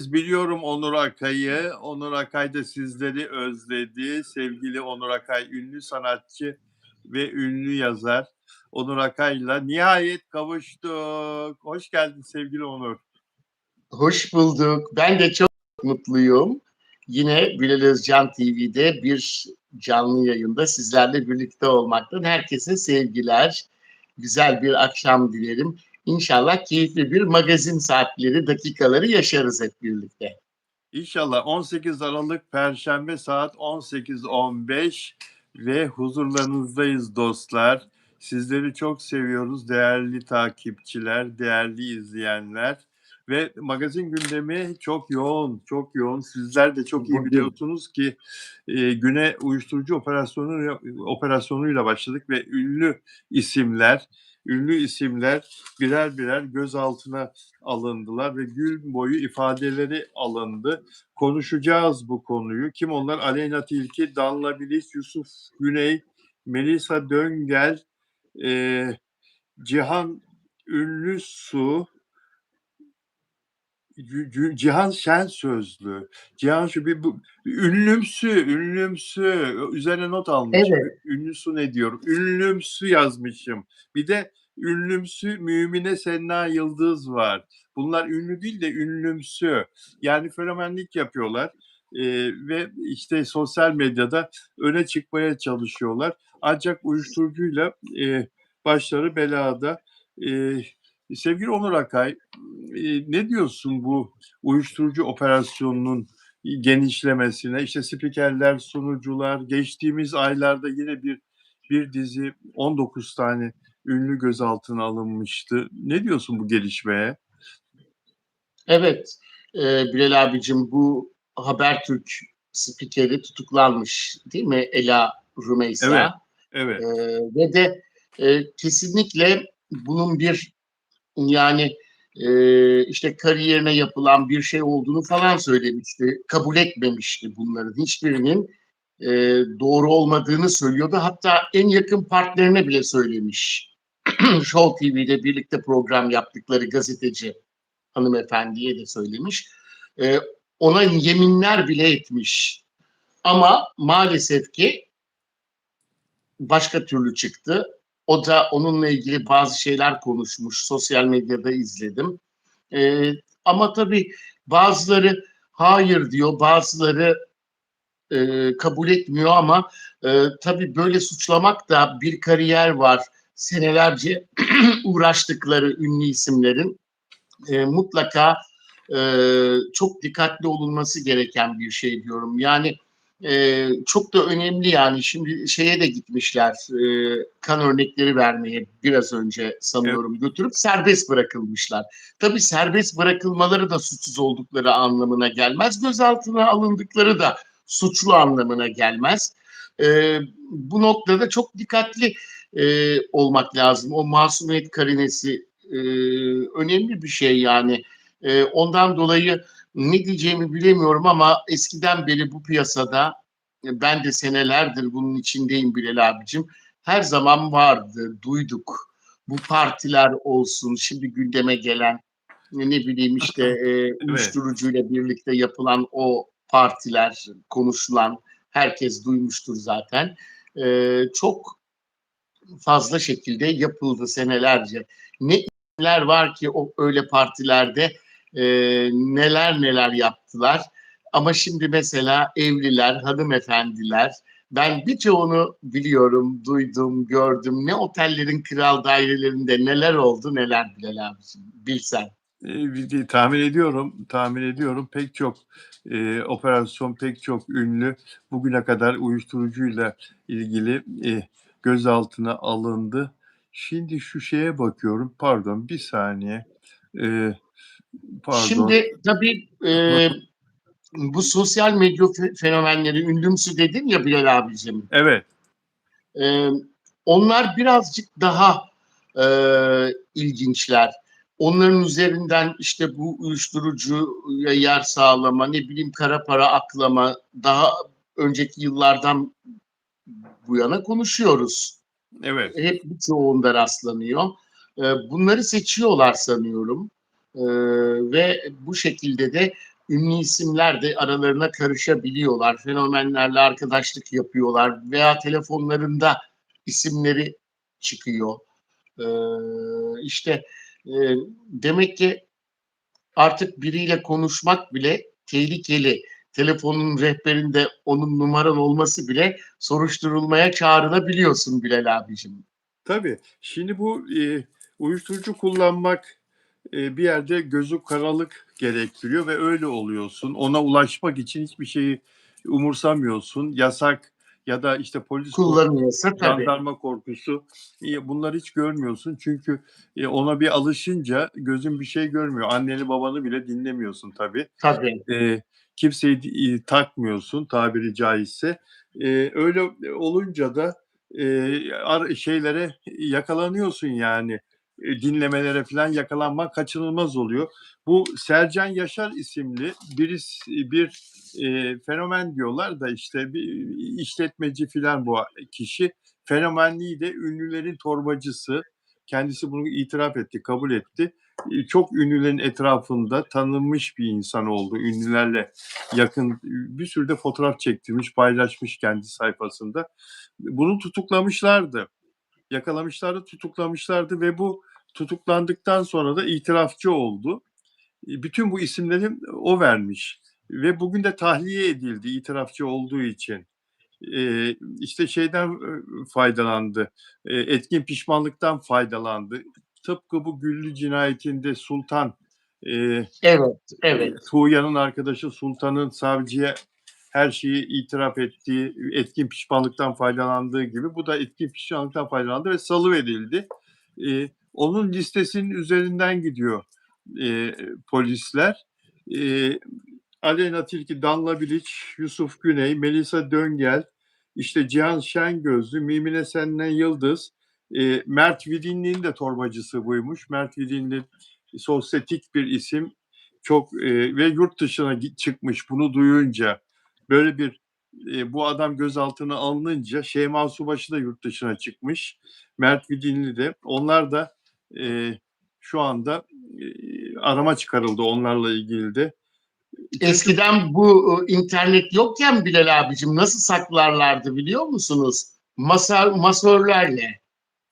Biliyorum Onur Akay'ı. Onur Akay da sizleri özledi. Sevgili Onur Akay, ünlü sanatçı ve ünlü yazar. Onur Akay'la nihayet kavuştuk. Hoş geldin sevgili Onur. Hoş bulduk. Ben de çok mutluyum. Yine Bilal Özcan TV'de bir canlı yayında sizlerle birlikte olmaktan herkese sevgiler. Güzel bir akşam dilerim. İnşallah keyifli bir magazin saatleri, dakikaları yaşarız hep birlikte. İnşallah 18 Aralık Perşembe saat 18.15 ve huzurlarınızdayız dostlar. Sizleri çok seviyoruz değerli takipçiler, değerli izleyenler. Ve magazin gündemi çok yoğun, çok yoğun. Sizler de çok iyi Bugün biliyorsunuz ki güne uyuşturucu operasyonuyla başladık ve ünlü isimler birer birer gözaltına alındılar ve gün boyu ifadeleri alındı. Konuşacağız bu konuyu. Kim onlar? Aleyna Tilki, Danla Bilic, Yusuf Güney, Melisa Döngel, Cihan Ünlüsu, Cihan Şensözlü. Cihan şu ünlümsü üzerine not almışım. evet, Ünlüsü ne diyorum? Ünlümsü yazmışım. Bir de ünlümsü Mümine Senna Yıldız var. Bunlar ünlü değil de ünlümsü. Yani fenomenlik yapıyorlar. Ve işte sosyal medyada öne çıkmaya çalışıyorlar. Ancak uyuşturucuyla başları belada. Sevgili Onur Akay, ne diyorsun bu uyuşturucu operasyonunun genişlemesine? İşte spikerler, sunucular, geçtiğimiz aylarda yine bir dizi 19 tane ünlü gözaltına alınmıştı. Ne diyorsun bu gelişmeye? evet. Bilal abicim bu Habertürk spikeri tutuklanmış değil mi? Ela Evet, Rümeysa. evet, Ve de kesinlikle bunun bir yani işte kariyerine yapılan bir şey olduğunu falan söylemişti. Kabul etmemişti bunların hiçbirinin e, doğru olmadığını söylüyordu. Hatta en yakın partnerine bile söylemiş. Show TV'de birlikte program yaptıkları gazeteci hanımefendiye de söylemiş. E, Ona yeminler bile etmiş. Ama maalesef ki başka türlü çıktı. O da onunla ilgili bazı şeyler konuşmuş. Sosyal medyada izledim. Ee, Ama tabii bazıları hayır diyor, bazıları kabul etmiyor ama tabii böyle suçlamak da bir kariyer var. Senelerce uğraştıkları ünlü isimlerin mutlaka çok dikkatli olunması gereken bir şey diyorum. Yani çok da önemli yani şimdi şeye de gitmişler kan örnekleri vermeye biraz önce evet, sanıyorum götürüp serbest bırakılmışlar. Tabii serbest bırakılmaları da suçsuz oldukları anlamına gelmez. Gözaltına alındıkları da suçlu anlamına gelmez. Bu noktada çok dikkatli olmak lazım. O masumiyet karinesi önemli bir şey yani. Ondan dolayı ne diyeceğimi bilemiyorum ama eskiden beri bu piyasada ben de senelerdir bunun içindeyim Bilal abicim. Her zaman vardı, duyduk. Bu partiler olsun, şimdi gündeme gelen ne bileyim işte evet. uyuşturucuyla birlikte yapılan o partiler, konuşulan herkes duymuştur zaten. Çok fazla şekilde yapıldı senelerce. Ne isimler var ki o öyle partilerde e, neler neler yaptılar. Ama şimdi mesela evliler, hanımefendiler, ben birçoğunu biliyorum, duydum, gördüm. Ne otellerin kral dairelerinde neler oldu neler Bilal abiciğim, bilsen. Tahmin ediyorum pek çok operasyon, pek çok ünlü bugüne kadar uyuşturucuyla ilgili gözaltına alındı. Şimdi şu şeye bakıyorum, pardon bir saniye, E, pardon. Şimdi tabii bu sosyal medya fenomenleri, ünlümsü dedin ya Bilal abicim. Evet, Ee, Onlar birazcık daha e, ilginçler. Onların üzerinden işte bu uyuşturucuya yer sağlama, ne bileyim kara para aklama, daha önceki yıllardan bu yana konuşuyoruz. evet. Hep birçoğunda rastlanıyor. Bunları seçiyorlar sanıyorum. Ve bu şekilde de ünlü isimler de aralarına karışabiliyorlar. Fenomenlerle arkadaşlık yapıyorlar veya telefonlarında isimleri çıkıyor. İşte e, demek ki artık biriyle konuşmak bile tehlikeli. Telefonun rehberinde onun numaran olması bile soruşturulmaya çağrılabiliyorsun Bilal abicim. Tabii. Şimdi bu uyuşturucu kullanmak bir yerde gözü karalık gerektiriyor ve öyle oluyorsun. Ona ulaşmak için hiçbir şeyi umursamıyorsun. Yasak ya da işte polis korkusu, Kullanıyorsa tabii. jandarma korkusu, bunları hiç görmüyorsun. Çünkü ona bir alışınca gözün bir şey görmüyor. Anneni babanı bile dinlemiyorsun tabii. Tabii. Kimseyi takmıyorsun tabiri caizse. Öyle olunca da şeylere yakalanıyorsun yani. Dinlemelere falan yakalanmak kaçınılmaz oluyor. Bu Sercan Yaşar isimli bir fenomen diyorlar da işte bir işletmeci falan bu kişi. Fenomenliği de ünlülerin torbacısı. Kendisi bunu itiraf etti, kabul etti. Çok ünlülerin etrafında tanınmış bir insan oldu. Ünlülerle yakın bir sürü de fotoğraf çektirmiş, paylaşmış kendi sayfasında. Bunu tutuklamışlardı. Yakalamışlardı, tutuklamışlardı ve bu tutuklandıktan sonra da itirafçı oldu. Bütün bu isimleri o vermiş ve bugün de tahliye edildi itirafçı olduğu için. İşte şeyden faydalandı, etkin pişmanlıktan faydalandı. Tıpkı bu Güllü cinayetinde Sultan, e, Evet, evet. Tuğya'nın arkadaşı Sultan'ın savcıya her şeyi itiraf ettiği, etkin pişmanlıktan faydalandığı gibi bu da etkin pişmanlıktan faydalandı ve salıverildi. Onun listesinin üzerinden gidiyor polisler. E, Aleyna Tilki, Danla Bilic, Yusuf Güney, Melisa Döngel, işte Cihan Şengözlü, Mimine Senlen Yıldız, Mert Vidinli'nin de torbacısı buymuş. Mert Vidinli sosyetik bir isim. Çok ve yurt dışına çıkmış bunu duyunca. Böyle bir bu adam gözaltına alınınca Şeyma Subaşı da yurt dışına çıkmış. Mert Vidinli de. Onlar da e, şu anda arama çıkarıldı onlarla ilgili de. Çünkü Eskiden bu internet yokken Bilal abicim nasıl saklarlardı biliyor musunuz? Masörlerle.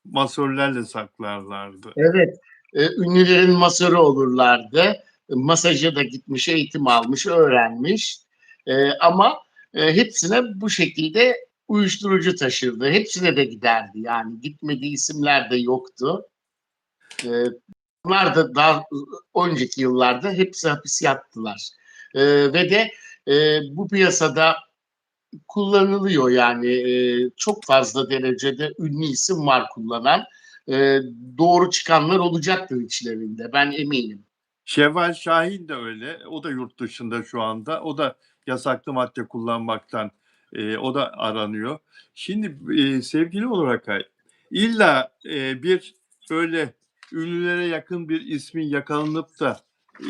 masörlerle saklarlardı. Evet, ünlülerin masörü olurlardı. Masajı da gitmiş, eğitim almış, öğrenmiş. Ama hepsine bu şekilde uyuşturucu taşırdı. Hepsine de giderdi yani. Gitmediği isimler de yoktu. E, Bunlar da daha önceki yıllarda hepsi hapis yattılar. Ve de bu piyasada kullanılıyor yani çok fazla derecede ünlü isim var kullanan. E, Doğru çıkanlar olacaktır içlerinde ben eminim. Şevval Şahin de öyle. O da yurt dışında şu anda. O da yasaklı madde kullanmaktan o da aranıyor. Şimdi sevgili olarak illa bir böyle ünlülere yakın bir ismin yakalanıp da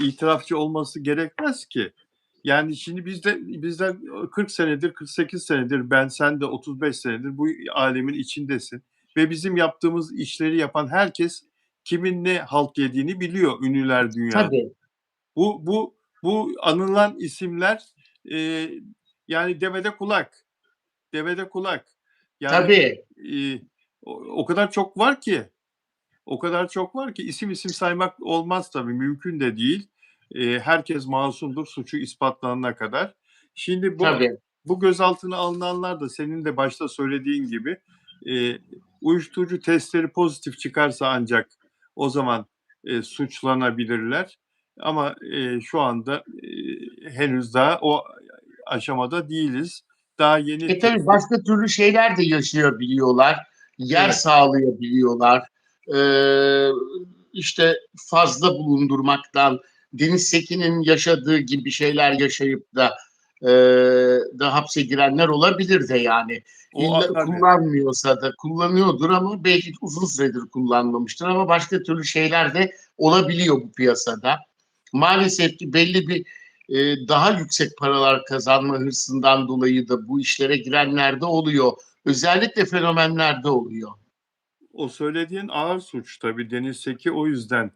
itirafçı olması gerekmez ki. Yani şimdi bizden 40 senedir, 48 senedir ben sen de 35 senedir bu alemin içindesin ve bizim yaptığımız işleri yapan herkes kimin ne halt yediğini biliyor ünlüler dünyada. Tabii, Bu anılan isimler e, yani devede kulak, devede kulak. Yani tabii, o kadar çok var ki, o kadar çok var ki isim isim saymak olmaz tabii, mümkün de değil. Herkes masumdur suçu ispatlanana kadar. Şimdi tabii. bu gözaltına alınanlar da senin de başta söylediğin gibi e, uyuşturucu testleri pozitif çıkarsa ancak o zaman suçlanabilirler. Ama şu anda henüz daha o aşamada değiliz. Daha yeni Tabii başka türlü şeyler de yaşayabiliyorlar. Yer evet, sağlayabiliyorlar. E, işte fazla bulundurmaktan, Deniz Sekin'in yaşadığı gibi şeyler yaşayıp da hapse girenler olabilir de yani. İlla tabii. kullanmıyorsa da kullanıyordur ama belki uzun süredir kullanmamıştır ama başka türlü şeyler de olabiliyor bu piyasada. Maalesef ki belli bir daha yüksek paralar kazanma hırsından dolayı da bu işlere girenler de oluyor. Özellikle fenomenlerde oluyor. O söylediğin ağır suç tabii. Deniz Seki o yüzden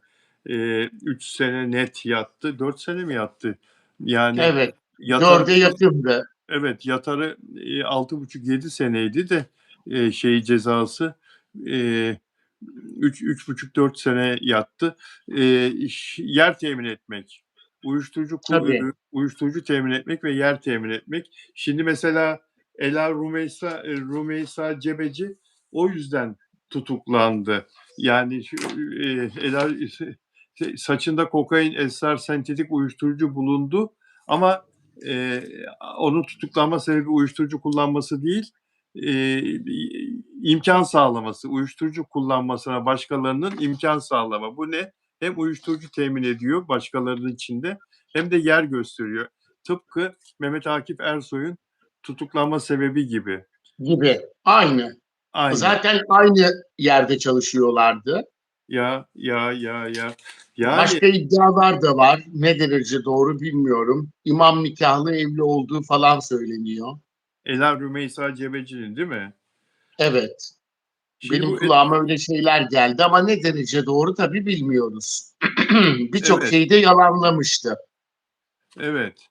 3 sene net yattı. 4 sene mi yattı? Yani Evet. yatarı, Dörde yakındı. evet, yatarı 6,5-7 seneydi de şey cezası e, 3,5-4 sene yattı. Yer temin etmek, Tabii. uyuşturucu temin etmek ve yer temin etmek. Şimdi mesela Rümeysa Cebeci o yüzden tutuklandı. Yani Ela saçında kokain, esrar, sentetik uyuşturucu bulundu ama e, onun tutuklanma sebebi uyuşturucu kullanması değil, e, imkan sağlaması, uyuşturucu kullanmasına başkalarının imkan sağlama. Bu ne? Hem uyuşturucu temin ediyor başkalarının içinde hem de yer gösteriyor. Tıpkı Mehmet Akif Ersoy'un tutuklanma sebebi gibi. Gibi. Aynı. Aynı. Zaten aynı yerde çalışıyorlardı. Ya. Yani Başka iddialar da var. Ne derece doğru bilmiyorum. İmam nikahlı evli olduğu falan söyleniyor. Ela Rümeysa Cebeci'nin değil mi? Evet. Şimdi Benim bu kulağıma öyle şeyler geldi ama ne derece doğru tabii bilmiyoruz. Birçok evet, şeyi de yalanlamıştı. evet.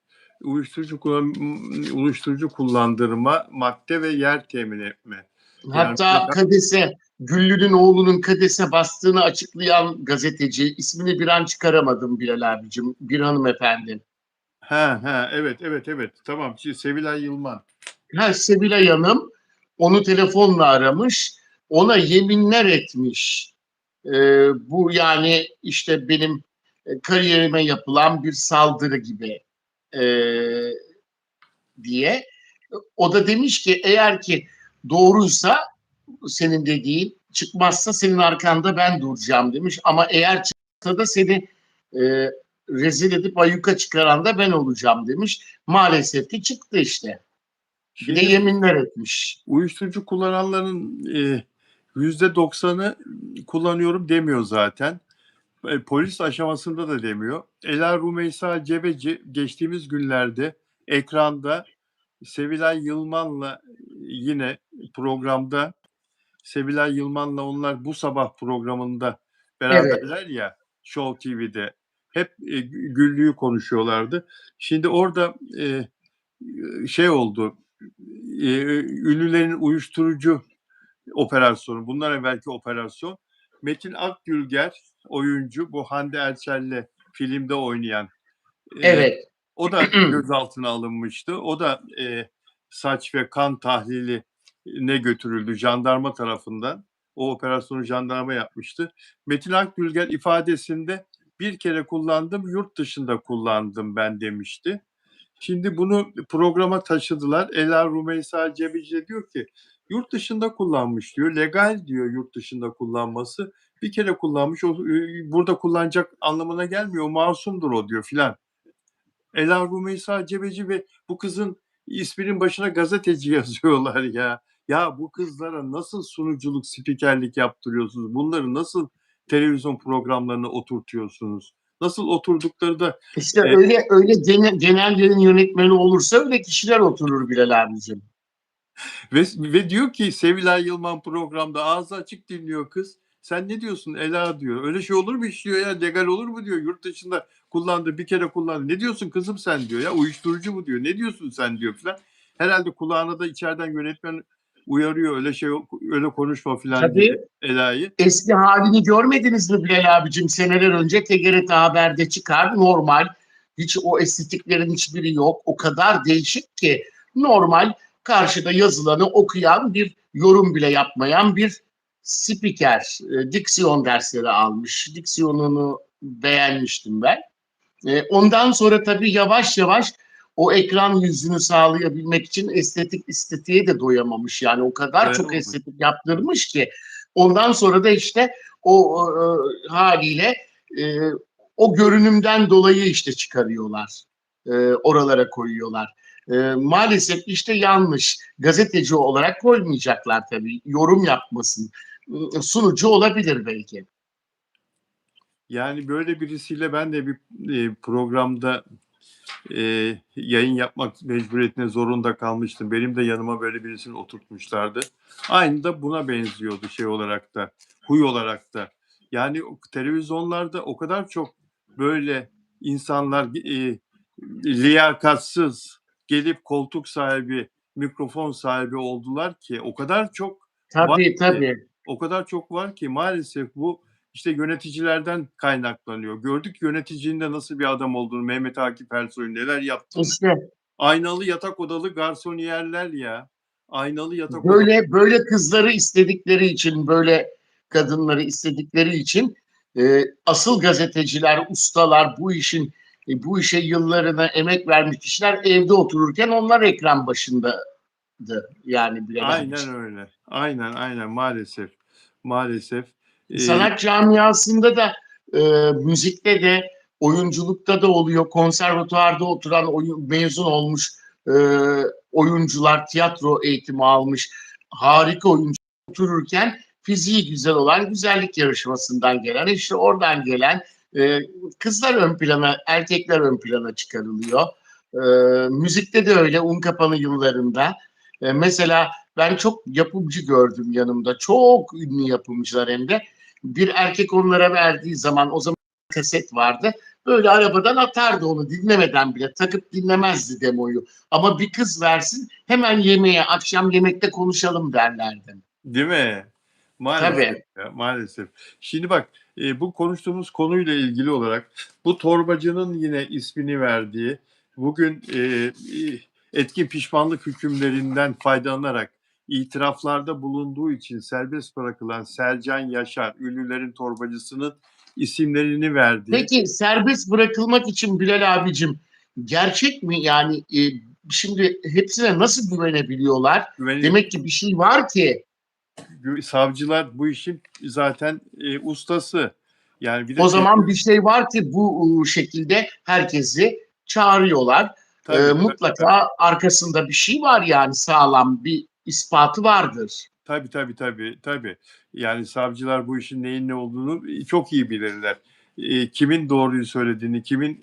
Uyuşturucu kullandırma, madde ve yer temin etme. Yani Hatta Kades'e, Güllü'nün oğlunun Kades'e bastığını açıklayan gazeteci, ismini bir an çıkaramadım Bilal abicim, bir hanımefendi. evet. Tamam. Şimdi Sevilay Yılmaz. Sevilay Hanım onu telefonla aramış, ona yeminler etmiş. Bu yani işte benim kariyerime yapılan bir saldırı gibi ee, diye. O da demiş ki eğer ki doğruysa senin dediğin çıkmazsa senin arkanda ben duracağım demiş. Ama eğer çıksa da seni e, rezil edip ayyuka çıkaran da ben olacağım demiş. Maalesef ki çıktı işte. Bir de Şimdi yeminler etmiş. uyuşturucu kullananların %90'ı kullanıyorum demiyor zaten. Polis aşamasında da demiyor. Ela Rümeysa Cebeci geçtiğimiz günlerde ekranda Sevilay Yılmaz'la yine programda Sevilay Yılmaz'la onlar bu sabah programında Evet, beraberler ya Show TV'de. Hep Güllü'yü konuşuyorlardı. Şimdi orada şey oldu. Ünlülerin uyuşturucu operasyonu, bundan evvelki operasyon. Metin Akgülger oyuncu, bu Hande Erçel'le filmde oynayan, e, evet, o da gözaltına alınmıştı. O da saç ve kan tahlili ne götürüldü jandarma tarafından. O operasyonu jandarma yapmıştı. Metin Akgülger ifadesinde bir kere kullandım, yurt dışında kullandım ben demişti. Şimdi bunu programa taşıdılar. Ela Rümeysa Cebici diyor ki yurt dışında kullanmış diyor. Legal diyor yurt dışında kullanması. Bir kere kullanmış. Burada kullanacak anlamına gelmiyor. Masumdur o diyor filan. Ela Rümeysa Cebeci ve bu kızın isminin başına gazeteci yazıyorlar ya. Ya bu kızlara nasıl sunuculuk, spikerlik yaptırıyorsunuz? Bunları nasıl televizyon programlarına oturtuyorsunuz? Nasıl oturdukları da işte e, öyle genel yayın yönetmeni olursa öyle kişiler oturur Bilal abicim. ve diyor ki Sevilay Yılmaz programda ağzı açık dinliyor kız. Sen ne diyorsun Ela diyor. Öyle şey olur mu iş diyor ya, legal olur mu diyor. Yurt dışında kullandı, bir kere kullandı. Ne diyorsun kızım sen diyor ya, uyuşturucu mu diyor. Ne diyorsun sen diyor filan. Herhalde kulağına da içeriden yönetmen uyarıyor, öyle şey öyle konuşma filan diye Tabii Ela'yı. eski halini görmediniz mi Bilal abicim? Seneler önce TGRT Haber'de çıkar. Normal. Hiç o estetiklerin hiçbiri yok. O kadar değişik ki normal karşıda yazılanı okuyan bir yorum bile yapmayan bir spiker. Diksiyon dersleri almış. Diksiyonunu beğenmiştim ben. Ondan sonra tabii yavaş yavaş o ekran yüzünü sağlayabilmek için estetiğe de doyamamış. Yani o kadar çok Dayanamamış. estetik yaptırmış ki ondan sonra da işte o haliyle e, o görünümden dolayı işte çıkarıyorlar. Oralara koyuyorlar. Maalesef işte yanlış. Gazeteci olarak koymayacaklar tabii. Yorum yapmasın. Sunucu olabilir belki. Yani böyle birisiyle ben de bir programda yayın yapmak mecburiyetine zorunda kalmıştım. Benim de yanıma böyle birisini oturtmuşlardı. Aynı da buna benziyordu şey olarak da, huy olarak da. Yani televizyonlarda o kadar çok böyle insanlar liyakatsız gelip koltuk sahibi, mikrofon sahibi oldular ki o kadar çok var Tabii ki, tabii. o kadar çok var ki maalesef bu işte yöneticilerden kaynaklanıyor. Gördük yöneticinin de nasıl bir adam olduğunu, Mehmet Akif Ersoy'un neler yaptığını. İşte Aynalı yatak odalı garsoniyerler ya. Aynalı yatak odalı. böyle kızları istedikleri için, böyle kadınları istedikleri için asıl gazeteciler, ustalar, bu işe yıllarına emek vermiş kişiler evde otururken onlar ekran başındadı yani Bilal Aynen abiciğim. öyle. Aynen maalesef. Maalesef. Ee, Sanat camiasında da müzikte de oyunculukta da oluyor. Konservatuvarda oturan mezun olmuş e, oyuncular tiyatro eğitimi almış harika oyuncu otururken fiziği güzel olan güzellik yarışmasından gelen işte oradan gelen e, kızlar ön plana, erkekler ön plana çıkarılıyor. E, müzikte de öyle Unkapanı yıllarında. Mesela ben çok yapımcı gördüm yanımda. Çok ünlü yapımcılar hem de bir erkek onlara verdiği zaman o zaman kaset vardı. Böyle arabadan atardı onu dinlemeden bile. Takıp dinlemezdi demoyu. Ama bir kız versin hemen yemeğe, akşam yemekte konuşalım derlerdi. Değil mi? Maalesef Tabii. ya, maalesef. Şimdi bak, bu konuştuğumuz konuyla ilgili olarak bu torbacının yine ismini verdiği, bugün etkin pişmanlık hükümlerinden faydalanarak itiraflarda bulunduğu için serbest bırakılan Sercan Yaşar, ünlülerin torbacısının isimlerini verdiği. Peki serbest bırakılmak için Bilal abicim gerçek mi yani şimdi hepsine nasıl güvenebiliyorlar? Güveni, Demek ki bir şey var ki savcılar bu işin zaten ustası. Yani bir de o zaman bir şey var ki bu şekilde herkesi çağırıyorlar. tabii, tabii. Mutlaka arkasında bir şey var yani sağlam bir ispatı vardır. Tabii. Yani savcılar bu işin neyin ne olduğunu çok iyi bilirler. Kimin doğruyu söylediğini, kimin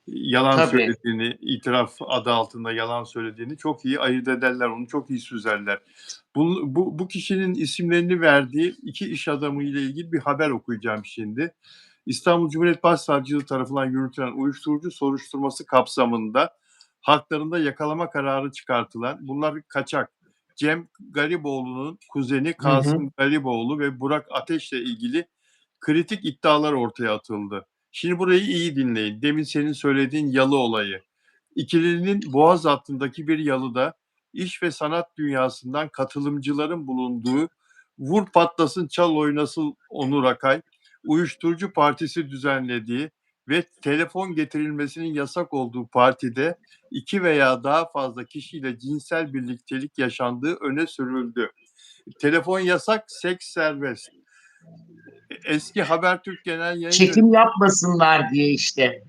yalan Tabii. söylediğini, itiraf adı altında yalan söylediğini çok iyi ayırt ederler, onu çok iyi süzerler. Bu kişinin isimlerini verdiği iki iş adamı ile ilgili bir haber okuyacağım şimdi. İstanbul Cumhuriyet Başsavcılığı tarafından yürütülen uyuşturucu soruşturması kapsamında haklarında yakalama kararı çıkartılan, bunlar kaçak, Cem Gariboğlu'nun kuzeni Hı hı. Kasım Gariboğlu ve Burak Ateş'le ilgili kritik iddialar ortaya atıldı. Şimdi burayı iyi dinleyin. Demin senin söylediğin yalı olayı. İkilinin Boğaz hattındaki bir yalıda iş ve sanat dünyasından katılımcıların bulunduğu Vur Patlasın Çal Oynasın Onur Akay, uyuşturucu partisi düzenlediği ve telefon getirilmesinin yasak olduğu partide iki veya daha fazla kişiyle cinsel birliktelik yaşandığı öne sürüldü. Telefon yasak, seks serbest. Eski Habertürk Genel Yayın Çekim yapmasınlar diye işte.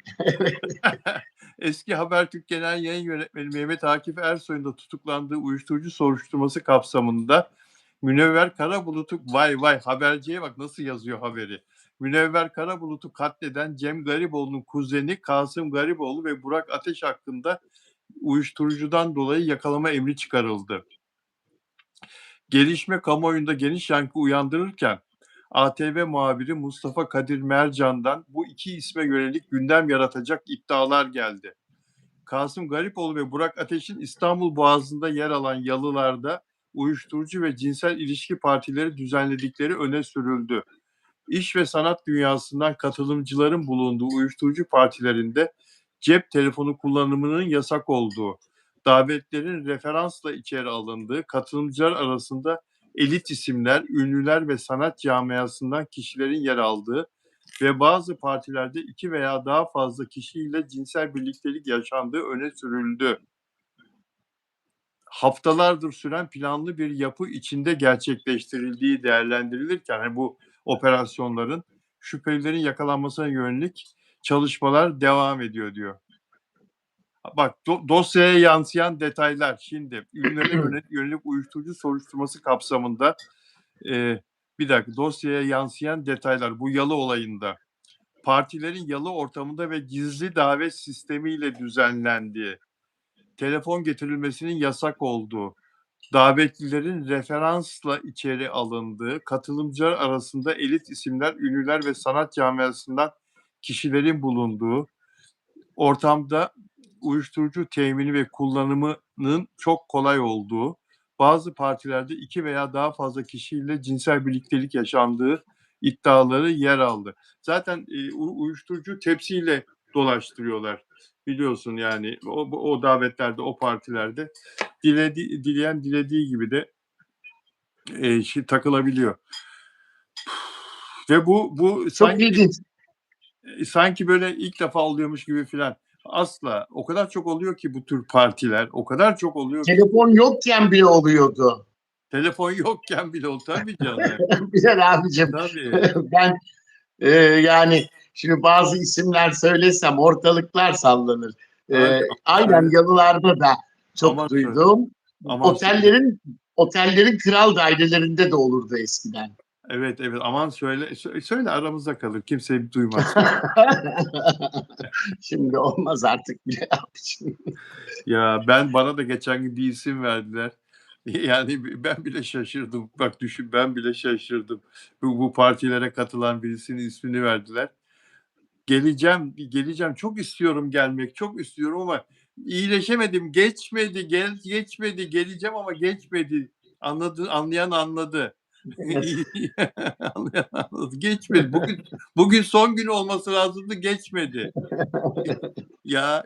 Eski Habertürk Genel Yayın Yönetmeni Mehmet Akif Ersoy'un da tutuklandığı uyuşturucu soruşturması kapsamında Münevver Karabulut'u vay haberciye bak nasıl yazıyor haberi. Münevver Karabulut'u katleden Cem Gariboğlu'nun kuzeni Kasım Gariboğlu ve Burak Ateş hakkında uyuşturucudan dolayı yakalama emri çıkarıldı. Gelişme kamuoyunda geniş yankı uyandırırken ATV muhabiri Mustafa Kadir Mercan'dan bu iki isme yönelik gündem yaratacak iddialar geldi. Kasım Garipoğlu ve Burak Ateş'in İstanbul Boğazı'nda yer alan yalılarda uyuşturucu ve cinsel ilişki partileri düzenledikleri öne sürüldü. İş ve sanat dünyasından katılımcıların bulunduğu uyuşturucu partilerinde cep telefonu kullanımının yasak olduğu, davetlerin referansla içeri alındığı, katılımcılar arasında elit isimler, ünlüler ve sanat camiasından kişilerin yer aldığı ve bazı partilerde iki veya daha fazla kişiyle cinsel birliktelik yaşandığı öne sürüldü. Haftalardır süren planlı bir yapı içinde gerçekleştirildiği değerlendirilirken hani bu operasyonların şüphelilerin yakalanmasına yönelik çalışmalar devam ediyor diyor. Bak dosyaya yansıyan detaylar şimdi ünlülere yönelik uyuşturucu soruşturması kapsamında bir dakika dosyaya yansıyan detaylar bu yalı olayında partilerin yalı ortamında ve gizli davet sistemiyle düzenlendiği, telefon getirilmesinin yasak olduğu, davetlilerin referansla içeri alındığı, katılımcılar arasında elit isimler, ünlüler ve sanat camiasından kişilerin bulunduğu ortamda uyuşturucu temini ve kullanımının çok kolay olduğu, bazı partilerde 2 veya daha fazla kişiyle cinsel birliktelik yaşandığı iddiaları yer aldı. Zaten uyuşturucu tepsiyle dolaştırıyorlar. Biliyorsun yani o davetlerde, o partilerde dileyen dilediği gibi de takılabiliyor. Ve bu Çok sanki ilginç. sanki böyle ilk defa oluyormuş gibi filan. Asla. O kadar çok oluyor ki bu tür partiler. O kadar çok oluyor ki. Telefon yokken bile oluyordu. Telefon yokken bile oldu. Tabii canım. Bilal abicim, Tabii. ben yani şimdi bazı isimler söylesem ortalıklar sallanır. Hadi Aynen söyle. Yalılar'da da çok Aman söyle. duydum. Aman söyle. Otellerin kral dairelerinde de olurdu eskiden. Evet evet aman söyle. Söyle aramızda kalır. Kimse duymaz. Şimdi olmaz artık bile abicim. Ya bana da geçen gün bir isim verdiler. Yani ben bile şaşırdım. Bak düşün ben bile şaşırdım. Bu partilere katılan birisinin ismini verdiler. Geleceğim. Çok istiyorum gelmek, çok istiyorum ama iyileşemedim. Geçmedi. Geleceğim ama geçmedi. Anlayan anladı. Evet. Anlayan anladı. Geçmedi. Bugün son günü olması lazımdı, geçmedi. Ya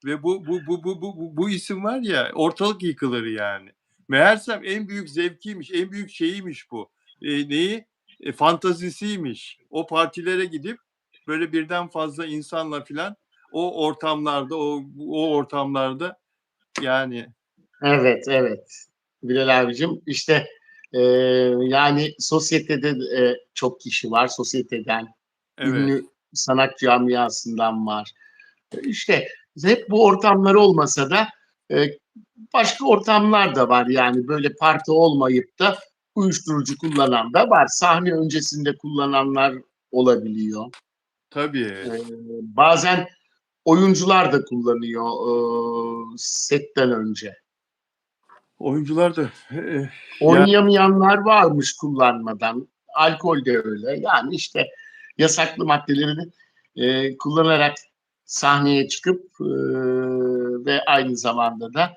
ve bu isim var ya ortalık yıkılır yani. Meğersem en büyük zevkiymiş, en büyük şeyiymiş bu. Neyi? Fantazisiymiş. O partilere gidip böyle birden fazla insanla filan o ortamlarda yani Evet, evet. Bilal abicim işte e, yani sosyetede çok kişi var. Sosyeteden, evet. ünlü sanat camiasından var. İşte hep bu ortamlar olmasa da e, başka ortamlar da var. Yani böyle parti olmayıp da uyuşturucu kullanan da var. Sahne öncesinde kullananlar olabiliyor. Tabii. Bazen oyuncular da kullanıyor setten önce. Oyuncular da ya Oynayamayanlar varmış kullanmadan. Alkol de öyle. Yani işte yasaklı maddeleri kullanarak sahneye çıkıp ve aynı zamanda da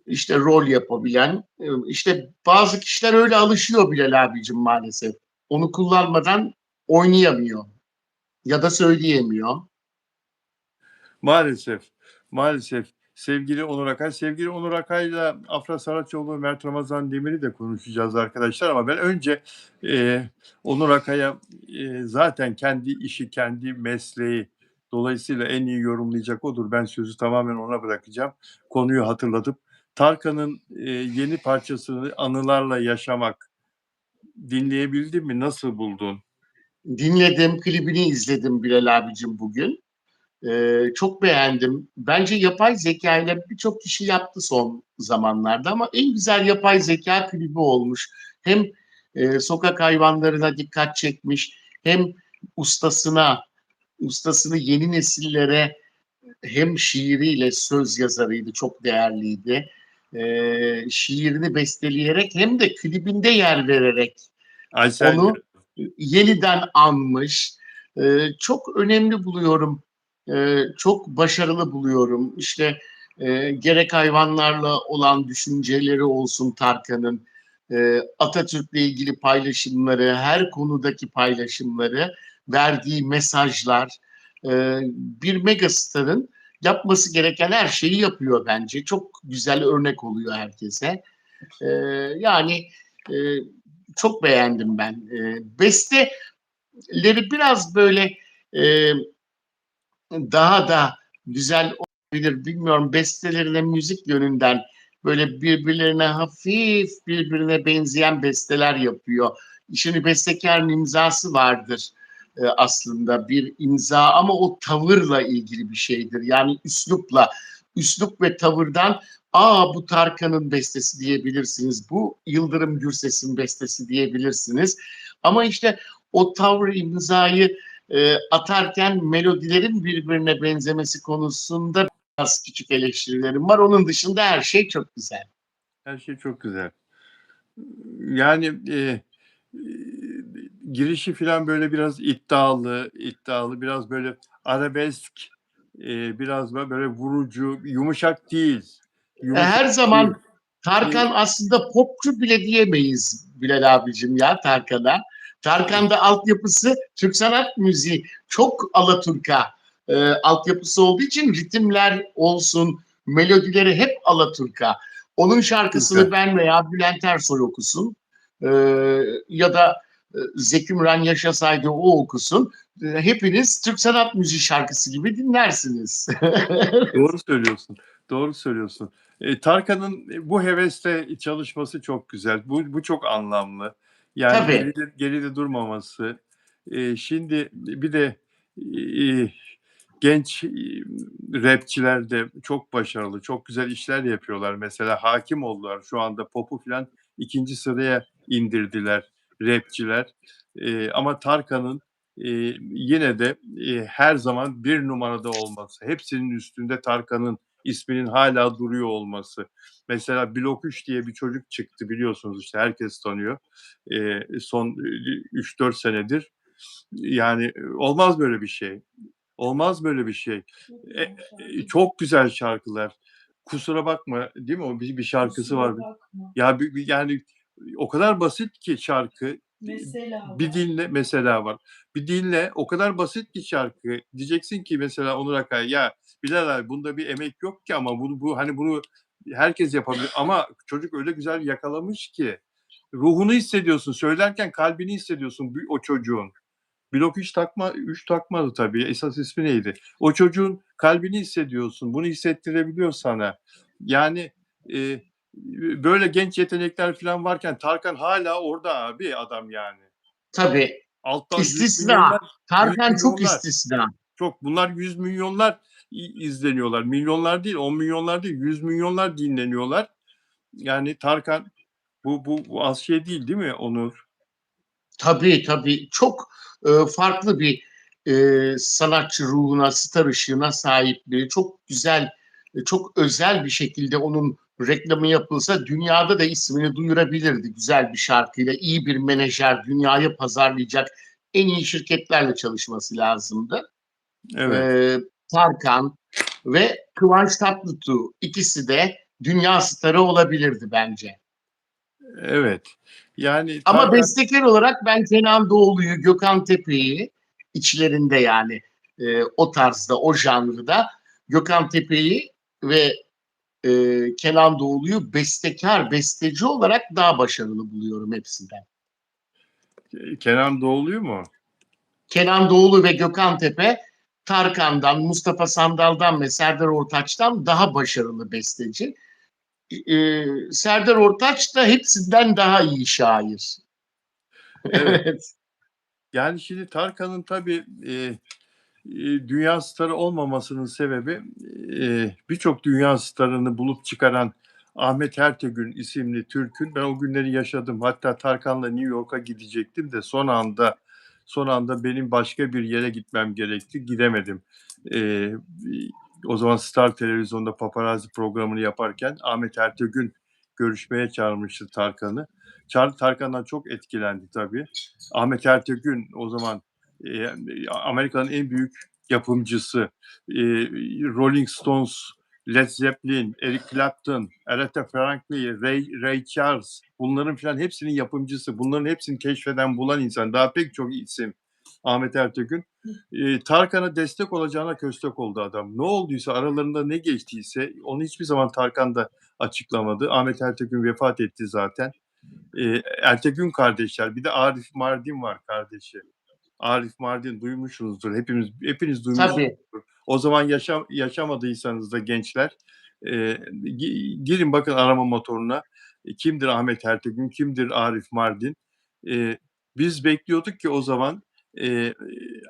işte rol yapabilen işte bazı kişiler öyle alışıyor Bilal abicim maalesef. Onu kullanmadan oynayamıyor ya da söyleyemiyor. maalesef, maalesef sevgili Onur Akay'la Afra Saraçoğlu, Mert Ramazan Demir'i de konuşacağız arkadaşlar ama ben önce Onur Akay'a zaten kendi işi, kendi mesleği dolayısıyla en iyi yorumlayacak odur. Ben sözü tamamen ona bırakacağım. Konuyu hatırlatıp Tarkan'ın yeni parçasını Anılarla Yaşamak dinleyebildin mi? Nasıl buldun? Dinledim, klibini izledim Bilal abicim bugün. Çok beğendim. Bence yapay zeka ile birçok kişi yaptı son zamanlarda ama en güzel yapay zeka klibi olmuş. Hem sokak hayvanlarına dikkat çekmiş, hem ustasına, ustasını yeni nesillere hem şiiriyle söz yazarıydı, çok değerliydi. Şiirini besteleyerek hem de klibinde yer vererek Aysel onu yeniden anmış. Çok önemli buluyorum. Çok başarılı buluyorum. İşte gerek hayvanlarla olan düşünceleri olsun Tarkan'ın, Atatürk'le ilgili paylaşımları, her konudaki paylaşımları, verdiği mesajlar, bir megastarın yapması gereken her şeyi yapıyor bence. Çok güzel örnek oluyor herkese. E, yani e, çok beğendim ben. Besteleri biraz böyle e, daha da güzel olabilir. Bilmiyorum bestelerine müzik yönünden böyle birbirlerine hafif birbirine benzeyen besteler yapıyor. Şimdi bestekarın imzası vardır aslında bir imza ama o tavırla ilgili bir şeydir. Yani üslup ve tavırdan bu Tarkan'ın bestesi diyebilirsiniz. Bu Yıldırım Gürses'in bestesi diyebilirsiniz. Ama işte o tavır imzayı atarken melodilerin birbirine benzemesi konusunda biraz küçük eleştirilerim var. Onun dışında her şey çok güzel. her şey çok güzel. Yani girişi falan böyle biraz iddialı, biraz böyle arabesk Biraz böyle vurucu, yumuşak değil. Yumuşak Her değil. zaman Tarkan aslında popçu bile diyemeyiz Bilal abicim ya Tarkan'a. Tarkan'da altyapısı Türk sanat müziği çok Alaturka altyapısı olduğu için ritimler olsun, melodileri hep Alaturka. Onun şarkısını Türkçe. ben veya Bülent Ersoy okusun e, ya da Zeki Müren yaşasaydı o okusun. Hepiniz Türk sanat müziği şarkısı gibi dinlersiniz. Doğru söylüyorsun. Doğru söylüyorsun. Tarkan'ın bu hevesle çalışması çok güzel. Bu çok anlamlı. Yani Tabii, geride durmaması. Şimdi bir de e, genç rapçiler de çok başarılı, çok güzel işler yapıyorlar. Mesela hakim oldular. Şu anda popu falan ikinci sıraya indirdiler rapçiler. Ama Tarkan'ın yine de her zaman bir numarada olması, hepsinin üstünde Tarkan'ın isminin hala duruyor olması. Mesela Blok 3 diye bir çocuk çıktı biliyorsunuz işte herkes tanıyor. Son 3-4 senedir. Yani olmaz böyle bir şey. Olmaz böyle bir şey. Çok güzel şarkılar. Kusura bakma değil mi? O bir şarkısı var. Ya yani o kadar basit ki şarkı. Bir dinle mesela var. Bir dinle o kadar basit ki şarkı. Diyeceksin ki mesela Onur Akay ya Bilal abi bunda bir emek yok ki ama bu hani bunu herkes yapabilir ama çocuk öyle güzel yakalamış ki ruhunu hissediyorsun. Söylerken kalbini hissediyorsun o çocuğun. Blok 3 takmadı tabii. Esas ismi neydi? O çocuğun kalbini hissediyorsun. Bunu hissettirebiliyor sana. Yani e, böyle genç yetenekler falan varken Tarkan hala orada abi adam yani. tabii. Alttan İstisna. yüz Tarkan çok milyonlar. istisna. Çok bunlar 100 milyonlar izleniyorlar. Milyonlar değil, 10 milyonlar değil, 100 milyonlar dinleniyorlar. Yani Tarkan bu az şey değil mi Onur? Tabii tabii. Çok farklı bir sanatçı ruhuna, star ışığına sahip biri. Çok güzel, çok özel bir şekilde onun reklamı yapılsa dünyada da ismini duyurabilirdi güzel bir şarkıyla. İyi bir menajer, dünyayı pazarlayacak en iyi şirketlerle çalışması lazımdı. Evet, E, Tarkan ve Kıvanç Tatlıtuğ ikisi de dünya starı olabilirdi bence. evet. Yani Ama Tarkan bestekar olarak ben Kenan Doğulu'yu, Gökhan Tepe'yi içlerinde yani o tarzda, o janrda Gökhan Tepe'yi ve Kenan Doğulu'yu bestekar, besteci olarak daha başarılı buluyorum hepsinden. Kenan Doğulu'yu mu? Kenan Doğulu ve Gökhan Tepe Tarkan'dan, Mustafa Sandal'dan ve Serdar Ortaç'tan daha başarılı besteci. Serdar Ortaç da hepsinden daha iyi şair. Evet. Yani şimdi Tarkan'ın tabii dünya starı olmamasının sebebi birçok dünya starını bulup çıkaran Ahmet Ertegün isimli Türk'ün ben o günleri yaşadım. Hatta Tarkan'la New York'a gidecektim de son anda benim başka bir yere gitmem gerekti. Gidemedim. E, O zaman Star Televizyon'da paparazzi programını yaparken Ahmet Ertegün görüşmeye çağırmıştı Tarkan'ı. Tarkan'dan çok etkilendi tabii. Ahmet Ertegün o zaman Amerika'nın en büyük yapımcısı. Rolling Stones, Led Zeppelin, Eric Clapton, Aretha Franklin, Ray Charles bunların falan hepsinin yapımcısı. Bunların hepsini keşfeden bulan insan. Daha pek çok isim Ahmet Ertegün. Tarkan'a destek olacağına köstek oldu adam. Ne olduysa aralarında ne geçtiyse onu hiçbir zaman Tarkan da açıklamadı. Ahmet Ertegün vefat etti zaten. Ertegün kardeşler bir de Arif Mardin var kardeşi. Arif Mardin duymuşsunuzdur. Hepiniz Tabii. duymuşsunuzdur. O zaman yaşamadıysanız da gençler girin bakın arama motoruna. Kimdir Ahmet Ertegün, kimdir Arif Mardin? E, Biz bekliyorduk ki o zaman e,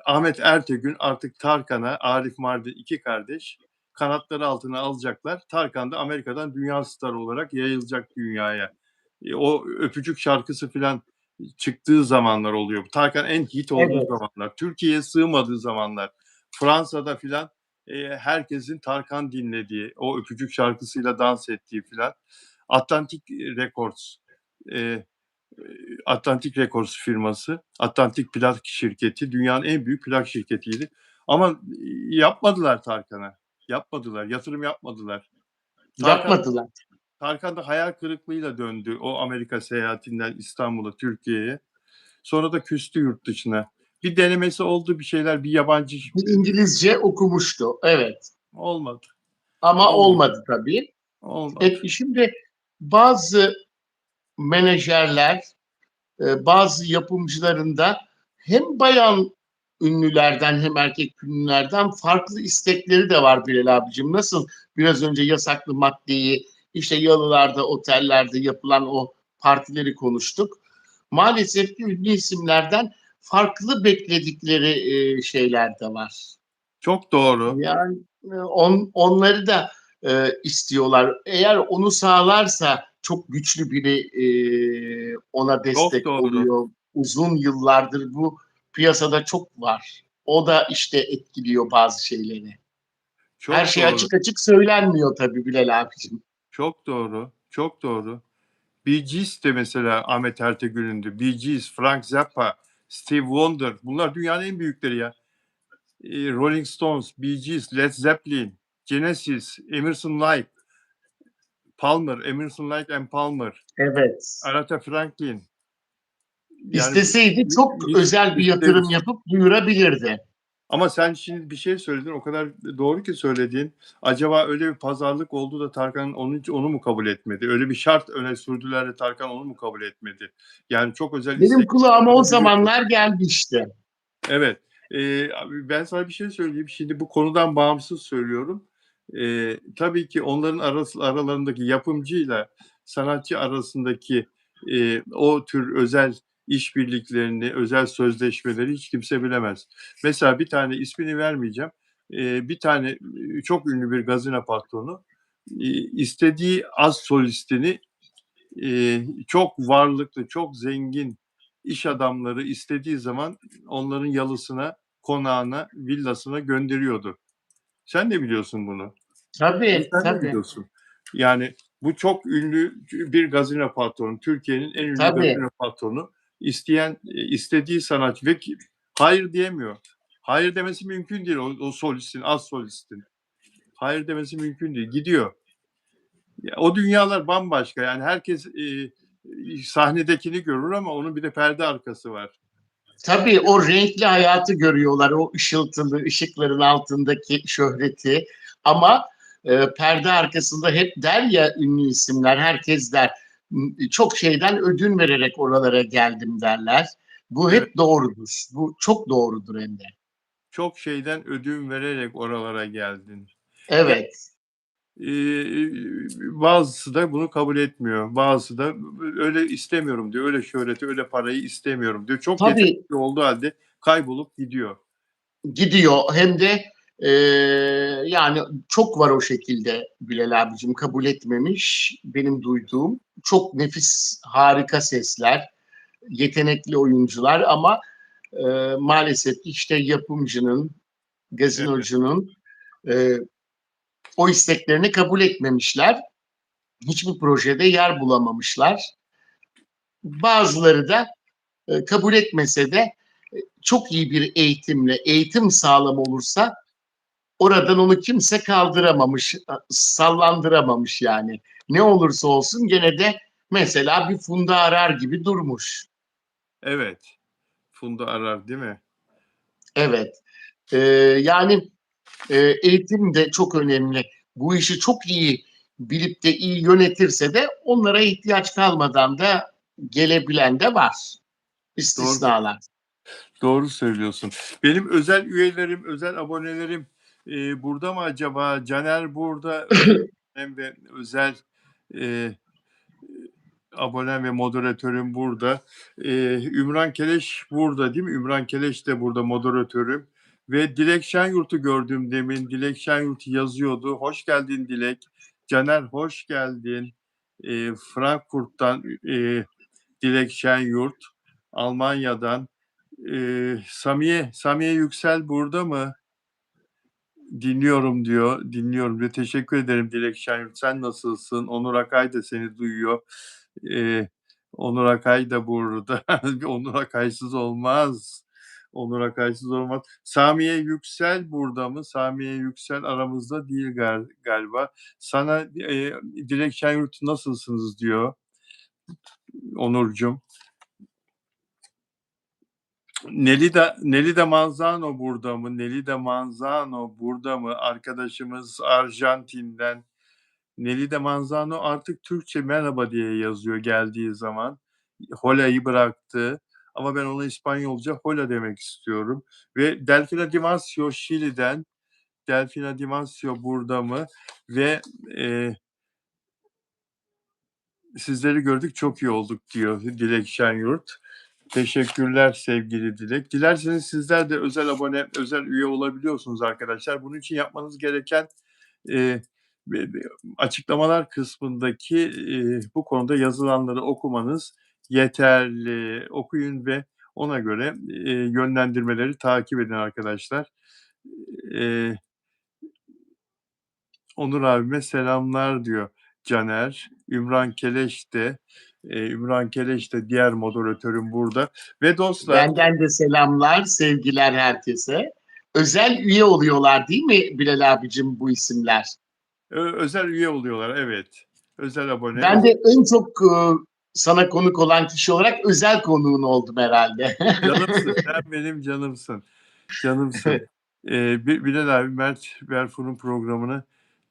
Ahmet Ertegün artık Tarkan'a, Arif Mardin iki kardeş kanatları altına alacaklar. Tarkan da Amerika'dan dünya starı olarak yayılacak dünyaya. O öpücük şarkısı falan çıktığı zamanlar oluyor. Tarkan en hit olduğu Evet. zamanlar. Türkiye'ye sığmadığı zamanlar. Fransa'da filan herkesin Tarkan dinlediği, o öpücük şarkısıyla dans ettiği filan. Atlantic Records, e, Atlantic Records firması, Atlantic plak şirketi dünyanın en büyük plak şirketiydi. Ama yapmadılar Tarkan'a. Yapmadılar. Yatırım yapmadılar. Tarkan Yapmadılar. Tarkan da hayal kırıklığıyla döndü o Amerika seyahatinden İstanbul'a, Türkiye'ye. Sonra da küstü yurt dışına. Bir denemesi oldu bir şeyler, bir yabancı Bir İngilizce okumuştu. Evet. olmadı. Ama Olmadı. olmadı tabii. Olmadı. Şimdi bazı menajerler, bazı yapımcıların da hem bayan ünlülerden hem erkek ünlülerden farklı istekleri de var Bilal abicim. Nasıl biraz önce yasaklı maddeyi, işte yalılarda, otellerde yapılan o partileri konuştuk. Maalesef ki ünlü isimlerden farklı bekledikleri şeyler de var. Çok doğru. Yani onları da istiyorlar. Eğer onu sağlarsa çok güçlü biri ona Çok destek doğru. oluyor. Uzun yıllardır bu piyasada çok var. O da işte etkiliyor bazı şeyleri. Her Çok şey doğru. açık açık söylenmiyor tabii Bilal abicim. Çok doğru. Çok doğru. Bee Gees de mesela Ahmet Ertegün'ündü. Bee Gees, Frank Zappa, Steve Wonder. Bunlar dünyanın en büyükleri ya. Rolling Stones, Bee Gees, Led Zeppelin, Genesis, Emerson Lake, Palmer, Emerson Lake and Palmer, Evet. Aretha Franklin. Yani İsteseydi çok özel bir yatırım isteriz. yapıp duyurabilirdi. Ama sen şimdi bir şey söyledin, o kadar doğru ki söylediğin. Acaba öyle bir pazarlık oldu da Tarkan onu mu kabul etmedi? Öyle bir şart öne sürdüler de Tarkan onu mu kabul etmedi? Yani çok özel Benim istek kulağıma o olabilirdi. zamanlar gelmişti. Evet. Abi ben sana bir şey söyleyeyim. Şimdi bu konudan bağımsız söylüyorum. Tabii ki onların aralarındaki yapımcıyla sanatçı arasındaki o tür özel işbirliklerini, özel sözleşmeleri hiç kimse bilemez. Mesela bir tane ismini vermeyeceğim. Bir tane çok ünlü bir gazino patronu istediği az solistini çok varlıklı, çok zengin iş adamları istediği zaman onların yalısına, konağına, villasına gönderiyordu. Sen de biliyorsun bunu. Tabii, Sen de tabii, biliyorsun. Yani bu çok ünlü bir gazino patronu, Türkiye'nin en ünlü tabii. gazino patronu. İstediği sanatçı ve hayır diyemiyor. Hayır demesi mümkün değil o solistin, az solistin. Hayır demesi mümkün değil. Gidiyor. Ya, o dünyalar bambaşka. Yani herkes sahnedekini görür ama onun bir de perde arkası var. Tabii o renkli hayatı görüyorlar, o ışıltılı ışıkların altındaki şöhreti. Ama perde arkasında hep der ya ünlü isimler, herkes der. Çok şeyden ödün vererek oralara geldim derler. Bu Evet. hep doğrudur. Bu çok doğrudur hem de. Çok şeyden ödün vererek oralara geldin. Ya, Evet. bazısı da bunu kabul etmiyor. Bazısı da öyle istemiyorum diyor. Öyle şöhreti, öyle parayı istemiyorum diyor. Çok Tabii yetenekli olduğu halde kaybolup gidiyor. gidiyor hem de e, yani çok var o şekilde Bilal abicim kabul etmemiş benim duyduğum. Çok nefis, harika sesler, yetenekli oyuncular ama maalesef işte yapımcının, Evet, gazinocunun e, o isteklerini kabul etmemişler. Hiçbir projede yer bulamamışlar. Bazıları da kabul etmese de çok iyi bir eğitimle, eğitim sağlam olursa oradan onu kimse kaldıramamış, sallandıramamış yani. Ne olursa olsun gene de mesela bir Funda Arar gibi durmuş. evet. Funda Arar değil mi? Evet. Ee, yani eğitim de çok önemli. Bu işi çok iyi bilip de iyi yönetirse de onlara ihtiyaç kalmadan da gelebilen de var. Doğru. İstisnalar. Doğru söylüyorsun. Benim özel üyelerim, özel abonelerim burada mı acaba? Caner burada hem de özel e, abonem ve moderatörüm burada. Ümran Keleş burada değil mi? Ümran Keleş de burada moderatörüm. Ve Dilek Şenyurt'u gördüm demin. Dilek Şenyurt yazıyordu. Hoş geldin Dilek. Caner hoş geldin. Frankfurt'tan Dilek Şenyurt. Almanya'dan. Samiye Yüksel burada mı? Dinliyorum diyor. Dinliyorum diyor. Teşekkür ederim Dilek Şenyurt. Sen nasılsın? Onur Akay da seni duyuyor. Onur Akay da burada. Onur Akaysız olmaz. Onur Akaysız olmaz. Samiye Yüksel burada mı? Samiye Yüksel aramızda değil galiba. Sana Dilek Şenyurt nasılsınız diyor Onurcuğum. Nelly de Manzano burada mı? Nelly de Manzano burada mı? Arkadaşımız Arjantin'den. Nelly de Manzano artık Türkçe merhaba diye yazıyor geldiği zaman. Hola'yı bıraktı. Ama ben ona İspanyolca hola demek istiyorum. Ve Delfina Dimasio Şili'den. Delfina Dimasio burada mı? Ve sizleri gördük çok iyi olduk diyor Dilek Şenyurt. Teşekkürler sevgili Dilek. Dilerseniz sizler de özel abone, özel üye olabiliyorsunuz arkadaşlar. Bunun için yapmanız gereken açıklamalar kısmındaki bu konuda yazılanları okumanız yeterli. Okuyun ve ona göre yönlendirmeleri takip edin arkadaşlar. Onur abime selamlar diyor Caner. Ümran Keleş de diğer moderatörüm burada. Ve dostlar... Benden de selamlar, sevgiler herkese. Özel üye oluyorlar değil mi Bilal abicim bu isimler? Özel üye oluyorlar, evet. Özel abone. Ben de en çok sana konuk olan kişi olarak özel konuğun oldum herhalde. Canımsın, sen benim canımsın. Canımsın. Bilal abi Mert Berfu'nun programına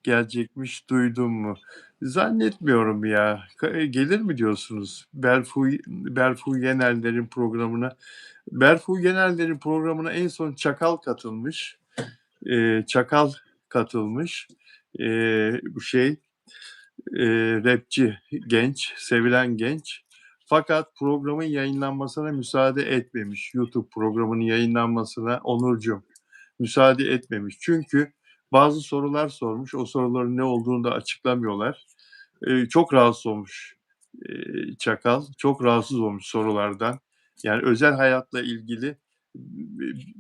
gelecekmiş, duydun mu? Zannetmiyorum ya. Gelir mi diyorsunuz? Berfu Yenerler'in programına. Berfu Yenerler'in programına en son Çakal katılmış. Çakal katılmış. Bu rapçi genç, sevilen genç. Fakat programın yayınlanmasına müsaade etmemiş. YouTube programının yayınlanmasına Onurcuğum müsaade etmemiş. Çünkü bazı sorular sormuş. O soruların ne olduğunu da açıklamıyorlar. Çok rahatsız olmuş Çakal. Çok rahatsız olmuş sorulardan. Yani özel hayatla ilgili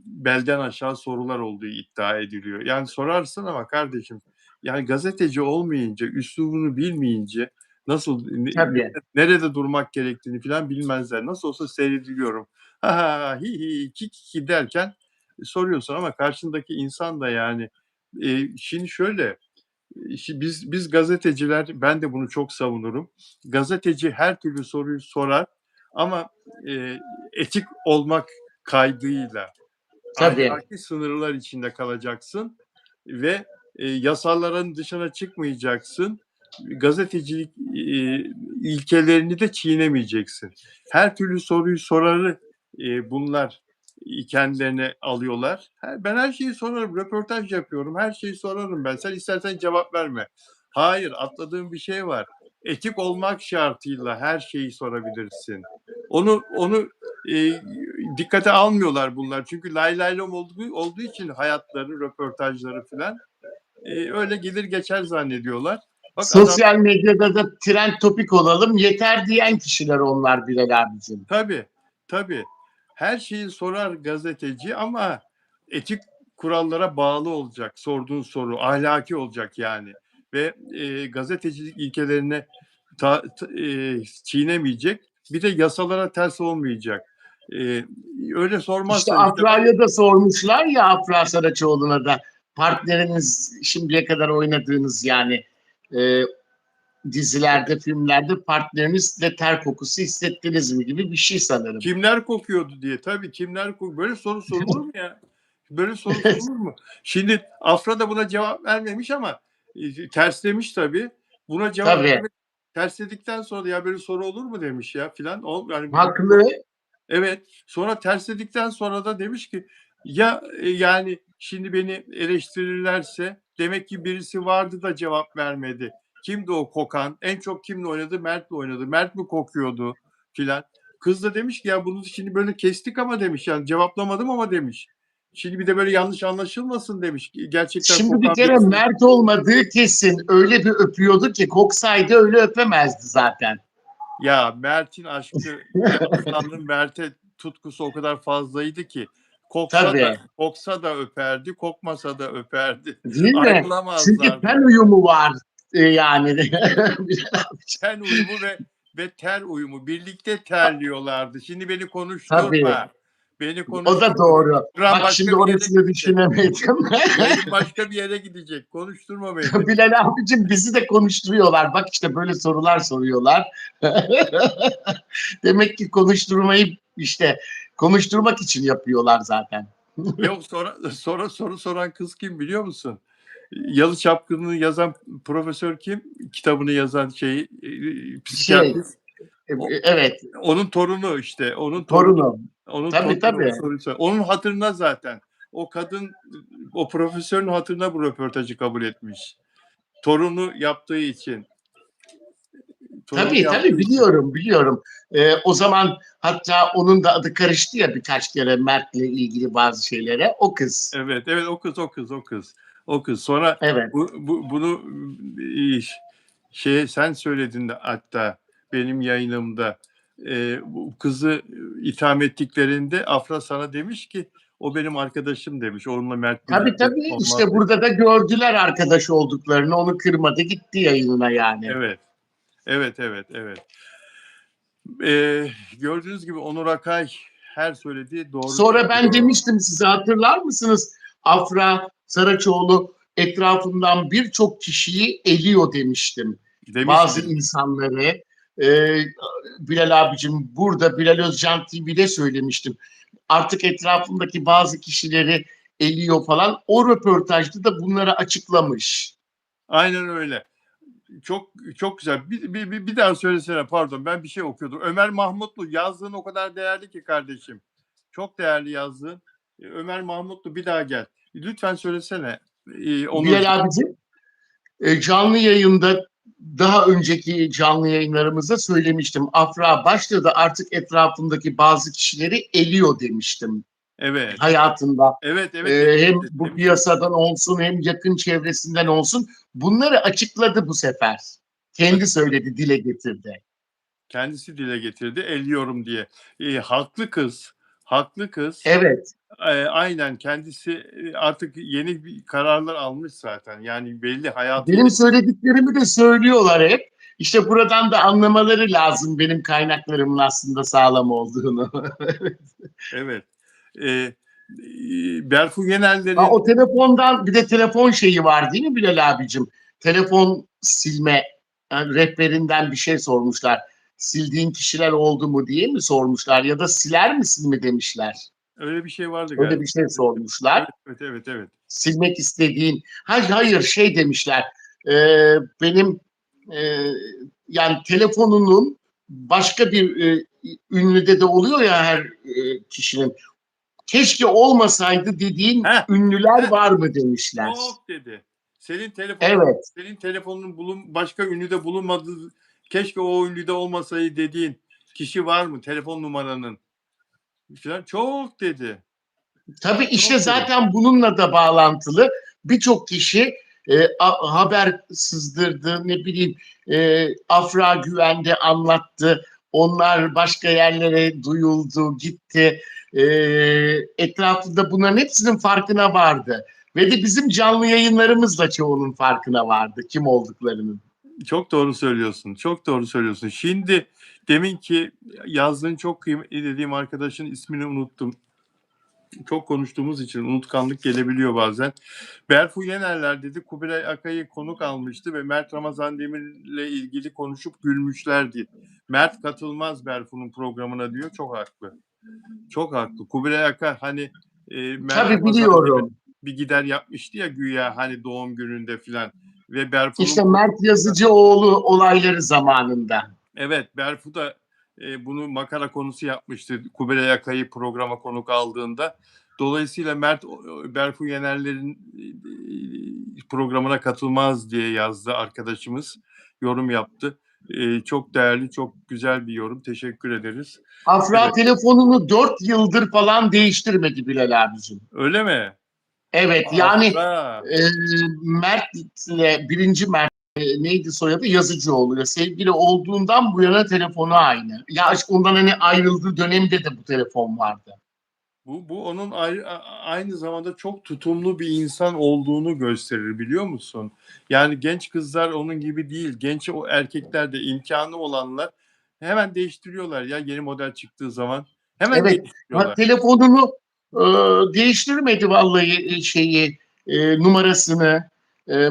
belden aşağı sorular olduğu iddia ediliyor. Yani sorarsın ama kardeşim yani gazeteci olmayınca, üslubunu bilmeyince nasıl nerede durmak gerektiğini falan bilmezler. Nasıl olsa seyrediliyorum. Ha ha hi hi ki derken soruyorsun ama karşındaki insan da yani şimdi şöyle biz gazeteciler ben de bunu çok savunurum. Gazeteci her türlü soruyu sorar ama etik olmak kaydıyla ahlaki sınırlar içinde kalacaksın ve yasaların dışına çıkmayacaksın. Gazetecilik ilkelerini de çiğnemeyeceksin. Her türlü soruyu sorarı bunlar kendilerine alıyorlar. Ben her şeyi sorarım, röportaj yapıyorum, her şeyi sorarım ben. Sen istersen cevap verme. Hayır, atladığım bir şey var. Etik olmak şartıyla her şeyi sorabilirsin. Onu dikkate almıyorlar bunlar. Çünkü lay lay lom olduğu için hayatları, röportajları falan öyle gelir geçer zannediyorlar. Bak sosyal medyada da trend topik olalım yeter diyen kişiler onlar Bilal abicim. Tabii. Her şeyi sorar gazeteci ama etik kurallara bağlı olacak. Sorduğun soru ahlaki olacak yani. Ve gazetecilik ilkelerine çiğnemeyecek. Bir de yasalara ters olmayacak. Öyle sormazsa... İşte Afra'ya da sormuşlar ya Afra Saraçoğlu'na da partneriniz şimdiye kadar oynadığınız yani dizilerde, filmlerde partnerinizle ter kokusu hissettiniz mi gibi bir şey sanırım. Kimler kokuyordu diye. Tabii kimler kokuyor. Böyle soru sorulur mu ya? Böyle soru sorulur mu? Şimdi Afra da buna cevap vermemiş ama terslemiş tabii. Buna cevap vermek tersledikten sonra ya böyle soru olur mu demiş ya filan. Yani, haklı. Evet. Sonra tersledikten sonra da demiş ki ya yani şimdi beni eleştirirlerse demek ki birisi vardı da cevap vermedi. Kimdi o kokan? En çok kimle oynadı? Mert'le oynadı. Mert mi kokuyordu filan. Kız da demiş ki ya bunu şimdi böyle kestik ama demiş yani cevaplamadım ama demiş. Şimdi bir de böyle yanlış anlaşılmasın demiş. Gerçekten şimdi kokan bir kere birisi... Mert olmadığı kesin. Öyle bir öpüyordu ki koksaydı öyle öpemezdi zaten. Ya Mert'in aşkı, Aslan'ın Mert'e tutkusu o kadar fazlaydı ki koksa da öperdi, kokmasa da öperdi. Değil mi? Çünkü Ayrılamazlardı. ten uyumu var yani. Ten uyumu ve ter uyumu birlikte terliyorlardı. Şimdi beni konuşturma. Beni O da konuşturma. doğru. Program Bak şimdi başka bir yere orasını gidecek. düşünemedim. Yayın başka bir yere gidecek. Konuşturma beni. Bilal abicim bizi de konuşturuyorlar. Bak işte böyle sorular soruyorlar. Demek ki konuşturmayı işte konuşturmak için yapıyorlar zaten. Yok, sonra soru soran kız kim biliyor musun? Yalı Çapkını'nı yazan profesör kim? Kitabını yazan Şey, psikiyatrist. O- evet, Onun torunu işte. Onun torunu. torunu. Onun Tabii torunu o tabii. soruyu soruyor. Onun hatırına zaten. O kadın o profesörün hatırına bu röportajı kabul etmiş. Torunu yaptığı için. Torunu Tabii yaptığı tabii için. biliyorum. O zaman hatta onun da adı karıştı ya birkaç kere Mert'le ilgili bazı şeylere. O kız. Evet, evet, o kız. Sonra Evet. bunu sen söyledin de hatta benim yayınımda bu kızı itham ettiklerinde Afra sana demiş ki o benim arkadaşım demiş. Onunla Mert Tabii birlikte tabii olmaz işte demiş. burada da gördüler arkadaş olduklarını. Onu kırmadı gitti yayınına yani. Evet, evet, evet, evet. Gördüğünüz gibi Onur Akay her söylediği doğru Sonra ben çıkıyor demiştim size hatırlar mısınız? Afra Saraçoğlu etrafından birçok kişiyi eliyor demiştim. Bazı demiştin. insanları e, Bilal abicim burada Bilal Özcan TV'de söylemiştim. Artık etrafındaki bazı kişileri eliyor falan. O röportajda da bunları açıklamış. Aynen öyle. Çok çok güzel. Bir daha söylesene, pardon. Ben bir şey okuyordum. Ömer Mahmutlu yazdığın o kadar değerli ki kardeşim. Çok değerli yazdığın. Ömer Mahmutlu bir daha gel. Lütfen söylesene. Onurcuğum. Bilal abicim canlı yayında daha önceki canlı yayınlarımızda söylemiştim. Afra başladı artık etrafındaki bazı kişileri eliyor demiştim Evet. hayatında. Evet, evet demiştin. Hem bu piyasadan olsun hem yakın çevresinden olsun bunları açıkladı bu sefer. Kendi söyledi, dile getirdi. Kendisi dile getirdi. Eliyorum diye. Haklı kız. Haklı kız. Evet. Aynen kendisi artık yeni bir kararlar almış zaten. Yani belli hayatıyla. Benim söylediklerimi de söylüyorlar hep. İşte buradan da anlamaları lazım benim kaynaklarımın aslında sağlam olduğunu. Evet. E, Berfu Ha, Yenerler'in o telefondan bir de telefon şeyi var değil mi Bilal abicim? Telefon silme yani rehberinden bir şey sormuşlar. Sildiğin kişiler oldu mu diye mi sormuşlar ya da siler misin mi demişler. öyle bir şey vardı Öyle galiba. bir şey sormuşlar. Evet, evet, evet, evet. Silmek istediğin. Hayır hayır şey demişler. e, benim e, yani telefonunun başka bir ünlüde de oluyor ya her kişinin. Keşke olmasaydı dediğin Heh, ünlüler heh, var mı demişler. çok dedi. Evet. Senin telefonun başka ünlüde bulunmadığı, keşke o ünlüde olmasaydı dediğin kişi var mı? Telefon numaranın falan. Çok dedi. Tabii işte Çok dedi. zaten bununla da bağlantılı birçok kişi haber sızdırdı, ne bileyim Afra Güven'de anlattı. Onlar başka yerlere duyuldu, gitti. E, Etrafında bunların hepsinin farkına vardı. Ve de bizim canlı yayınlarımızla çoğunun farkına vardı kim olduklarının. Çok doğru söylüyorsun. Çok doğru söylüyorsun. Şimdi demin ki yazdığın çok kıymetli dediğim arkadaşın ismini unuttum. Çok konuştuğumuz için unutkanlık gelebiliyor bazen. Berfu Yenerler dedi Kubilay Akay'ı konuk almıştı ve Mert Ramazan Demir'le ilgili konuşup gülmüşlerdi. Mert katılmaz Berfu'nun programına diyor. Çok haklı. Çok haklı. Kubilay Akay hani Mert Tabii Ramazan Demir biliyorum. bir gider yapmıştı ya güya hani doğum gününde filan ve Berfu'nun İşte Mert Yazıcıoğlu olayları zamanında. evet, Berfu da bunu makara konusu yapmıştı Kubilay Akay'ı programa konuk aldığında. Dolayısıyla Berfu Yenerler'in programına katılmaz diye yazdı arkadaşımız. Yorum yaptı. Çok değerli, çok güzel bir yorum. Teşekkür ederiz. Afra Evet. telefonunu 4 yıldır falan değiştirmedi Bilal abicim. Öyle mi? Evet yani Afra. Mert'le birinci Mert neydi soyadı Yazıcıoğlu sevgili olduğundan bu yana telefonu aynı. Ya ondan hani ayrıldığı dönemde de bu telefon vardı. Bu onun aynı zamanda çok tutumlu bir insan olduğunu gösterir biliyor musun? Yani genç kızlar onun gibi değil. Genç o erkekler de imkanı olanlar hemen değiştiriyorlar ya yeni model çıktığı zaman. Hemen Evet. değiştiriyorlar. Telefonunu değiştirmedi vallahi numarasını.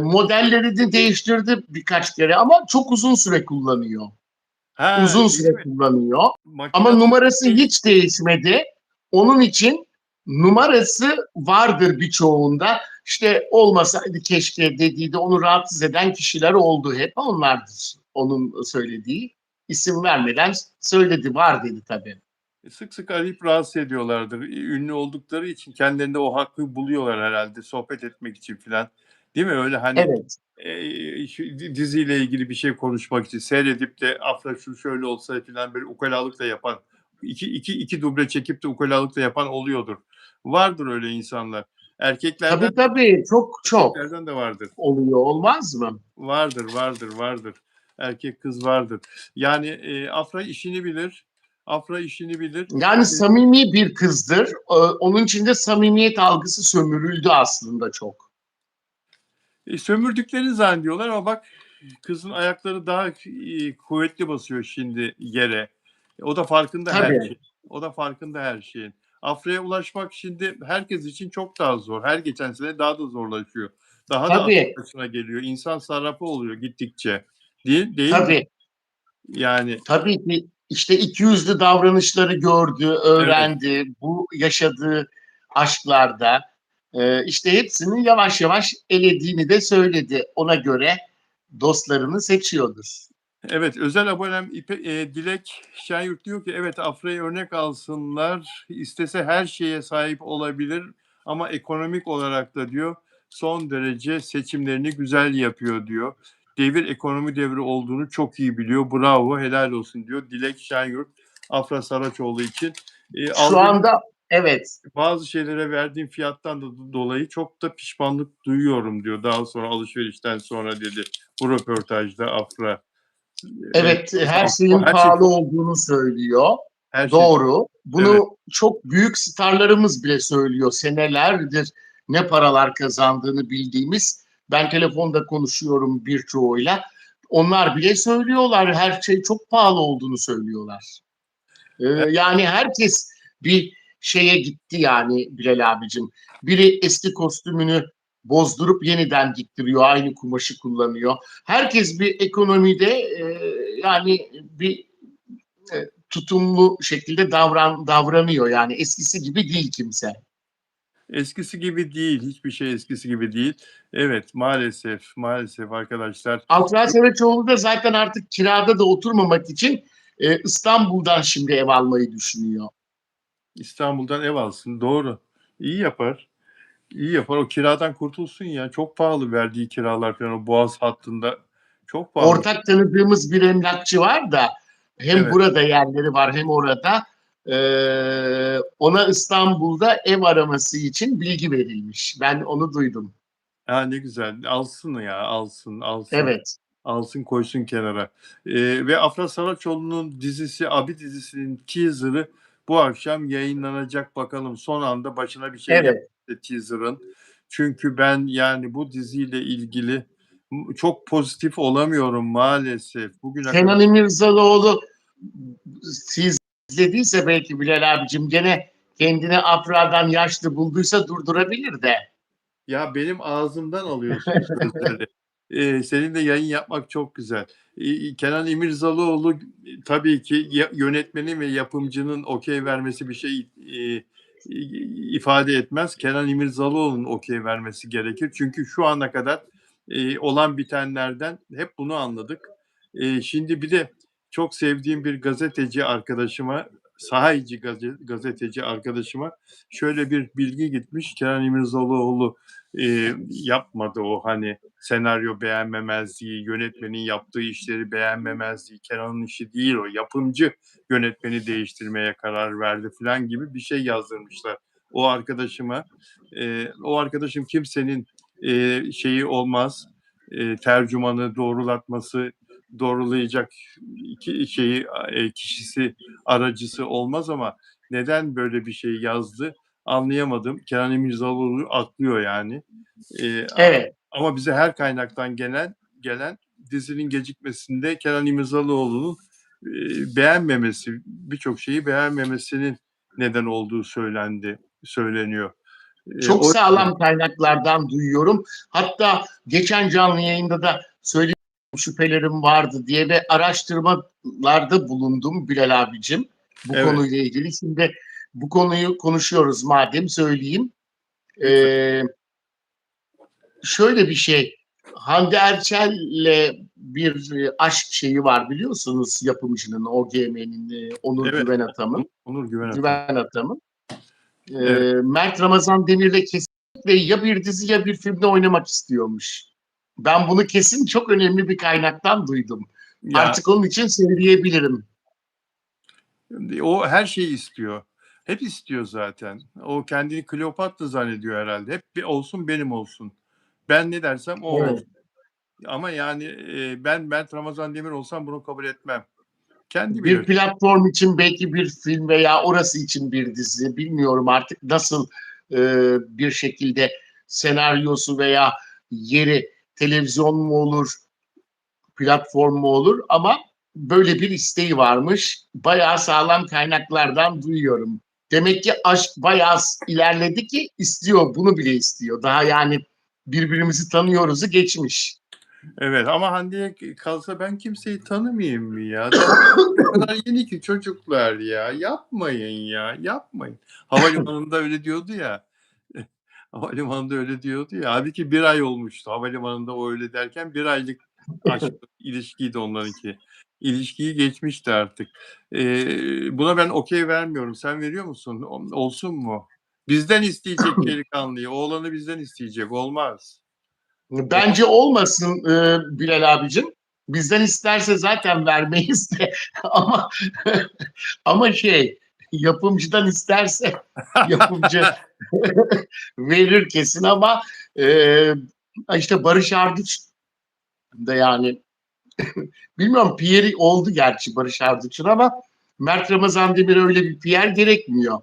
Modellerini değiştirdi birkaç kere ama çok uzun süre kullanıyor. Ha, Uzun değil süre mi? kullanıyor. Ama Makinasını numarası değiş. hiç değişmedi. Onun için numarası vardır birçoğunda. İşte olmasaydı keşke dediği de onu rahatsız eden kişiler oldu. Hep onlardır. Onun söylediği. İsim vermeden söyledi. Var dedi tabii. Sık sık arayıp rahatsız ediyorlardır. Ünlü oldukları için kendilerinde o hakkı buluyorlar herhalde sohbet etmek için filan. Değil mi? Öyle hani Evet. şu diziyle ilgili bir şey konuşmak için seyredip de Afra şu şöyle olsa filan böyle ukalalık da yapan iki duble çekip de ukalalık da yapan oluyordur. Vardır öyle insanlar. Erkeklerden Tabii tabii. Çok çok erkeklerden de vardır. oluyor. Olmaz mı? Vardır. Erkek kız vardır. Yani Afra işini bilir. Afra işini bilir. Yani samimi bir kızdır. Onun içinde samimiyet algısı sömürüldü aslında çok. Sömürdüklerini zannediyorlar ama bak kızın ayakları daha kuvvetli basıyor şimdi yere. O da farkında her Tabii. şey. O da farkında her şeyin. Afra'ya ulaşmak şimdi herkes için çok daha zor. Her geçen sene daha da zorlaşıyor. Daha da akıl Tabii. başına geliyor. İnsan sarrafı oluyor gittikçe. Değil mi? Tabii. Yani Tabii ki işte ikiyüzlü davranışları gördü, evet. öğrendi. Bu yaşadığı aşklarda işte hepsini yavaş yavaş elediğini de söyledi. Ona göre dostlarını seçiyordur. Evet, özel abonem Dilek Şenyurt diyor ki evet Afra'yı örnek alsınlar. İstese her şeye sahip olabilir ama ekonomik olarak da diyor son derece seçimlerini güzel yapıyor diyor. Devir ekonomi devri olduğunu çok iyi biliyor. Bravo, helal olsun diyor Dilek Şenyurt Afra Saraçoğlu için. Şu Aldığım anda evet, bazı şeylere verdiğim fiyattan da dolayı çok da pişmanlık duyuyorum diyor. Daha sonra alışverişten sonra dedi bu röportajda Afra. evet her O şeyin her şey pahalı çok olduğunu söylüyor. her şey çok Doğru. evet. Bunu çok büyük starlarımız bile söylüyor. Senelerdir ne paralar kazandığını bildiğimiz. Ben telefonda konuşuyorum birçoğuyla. Onlar bile söylüyorlar. Her şey çok pahalı olduğunu söylüyorlar. Evet, Yani herkes bir şeye gitti yani Bilal abicim. Biri eski kostümünü bozdurup yeniden diktiriyor. Aynı kumaşı kullanıyor. Herkes bir ekonomide yani bir tutumlu şekilde davranıyor. Yani eskisi gibi değil kimse. eskisi gibi değil. Hiçbir şey eskisi gibi değil. Evet, maalesef arkadaşlar. Afra Saraçoğlu da zaten artık kirada da oturmamak için İstanbul'dan şimdi ev almayı düşünüyor. İstanbul'dan ev alsın. Doğru. İyi yapar. İyi yapar. O kiradan kurtulsun ya. Çok pahalı verdiği kiralar falan o Boğaz hattında. Çok pahalı. Ortak tanıdığımız bir emlakçı var da hem Evet. burada yerleri var hem orada. Ona İstanbul'da ev araması için bilgi verilmiş. Ben onu duydum. Ha, ne güzel. Alsın ya. Alsın. Evet, Alsın koysun kenara. Ve Afra Saraçoğlu'nun dizisi, Abi dizisinin teaser'ı bu akşam yayınlanacak bakalım. Son anda başına bir şey evet. geldi teaser'ın. Çünkü ben yani bu diziyle ilgili çok pozitif olamıyorum maalesef. Bugüne kadar Kenan İmirzalıoğlu siz izlediyse belki Bilal abicim gene kendini Afra'dan yaşlı bulduysa durdurabilir de. ya benim ağzımdan alıyorsun sözleri. Senin de yayın yapmak çok güzel. Kenan İmirzalıoğlu tabii ki yönetmenin ve yapımcının okey vermesi bir şey ifade etmez. Kenan İmirzalıoğlu'nun okey vermesi gerekir. Çünkü şu ana kadar olan bitenlerden hep bunu anladık. Şimdi bir de çok sevdiğim bir gazeteci arkadaşıma, sahici gazeteci arkadaşıma şöyle bir bilgi gitmiş. Kenan İmirzalıoğlu yapmadı o hani senaryo beğenmemezliği, yönetmenin yaptığı işleri beğenmemezliği, Kenan'ın işi değil o. Yapımcı yönetmeni değiştirmeye karar verdi falan gibi bir şey yazdırmışlar o arkadaşıma. O arkadaşım kimsenin şeyi olmaz, tercümanı doğrulatması, doğrulayacak kişisi, aracısı olmaz ama neden böyle bir şey yazdı anlayamadım. Kenan İmirzalıoğlu atlıyor yani. Evet, Ama bize her kaynaktan gelen dizinin gecikmesinde Kenan İmirzalıoğlu'nun beğenmemesi, birçok şeyi beğenmemesinin neden olduğu söyleniyor. Çok O sağlam kaynaklardan duyuyorum. Hatta geçen canlı yayında da söylediğim şüphelerim vardı diye ve araştırmalarda bulundum Bilal abicim bu evet, konuyla ilgili. Şimdi bu konuyu konuşuyoruz madem söyleyeyim. lütfen. Ee, Şöyle bir şey. Hande Erçel'le bir aşk şeyi var biliyorsunuz yapımcının, OGM'nin, Onur Evet, Güven Atam'ın. Onur Güven Atan. Güven Atam'ın. Evet. Mert Ramazan Demir'le kesinlikle ya bir dizi ya bir filmde oynamak istiyormuş. Ben bunu kesin çok önemli bir kaynaktan duydum. Ya Artık onun için söyleyebilirim. o her şeyi istiyor. Hep istiyor zaten. O kendini Kleopatra zannediyor herhalde. Hep bir olsun benim olsun. Ben ne dersem o Evet. olsun. Ama yani ben Ramazan Demir olsam bunu kabul etmem. Kendi Bir bilir. platform için belki bir film veya orası için bir dizi bilmiyorum artık nasıl e, bir şekilde senaryosu veya yeri televizyon mu olur, platform mu olur ama böyle bir isteği varmış. Bayağı sağlam kaynaklardan duyuyorum. Demek ki aşk bayağı ilerledi ki istiyor, bunu bile istiyor. Daha yani birbirimizi tanıyoruz'u geçmiş. Evet ama Hande'ye kalsa ben kimseyi tanımayayım mı ya? Daha o kadar yeni ki çocuklar ya. Yapmayın ya, yapmayın. Havalimanında öyle diyordu ya. Havalimanında öyle diyordu ya. Halbuki bir ay olmuştu havalimanında o öyle derken bir aylık aşk ilişkiydi onlarınki. İlişkiyi geçmişti artık. Buna ben okey vermiyorum. Sen veriyor musun? Olsun mu? Bizden isteyecek delikanlıyı. Oğlanı bizden isteyecek. Olmaz. Olmaz. Bence olmasın Bilal abicim. Bizden isterse zaten vermeyiz de ama ama şey yapımcıdan isterse yapımcı verir kesin ama e, işte Barış Arduç da yani bilmiyorum Pierre oldu gerçi Barış Arduç'un ama Mert Ramazan Demir öyle bir Pierre gerekmiyor.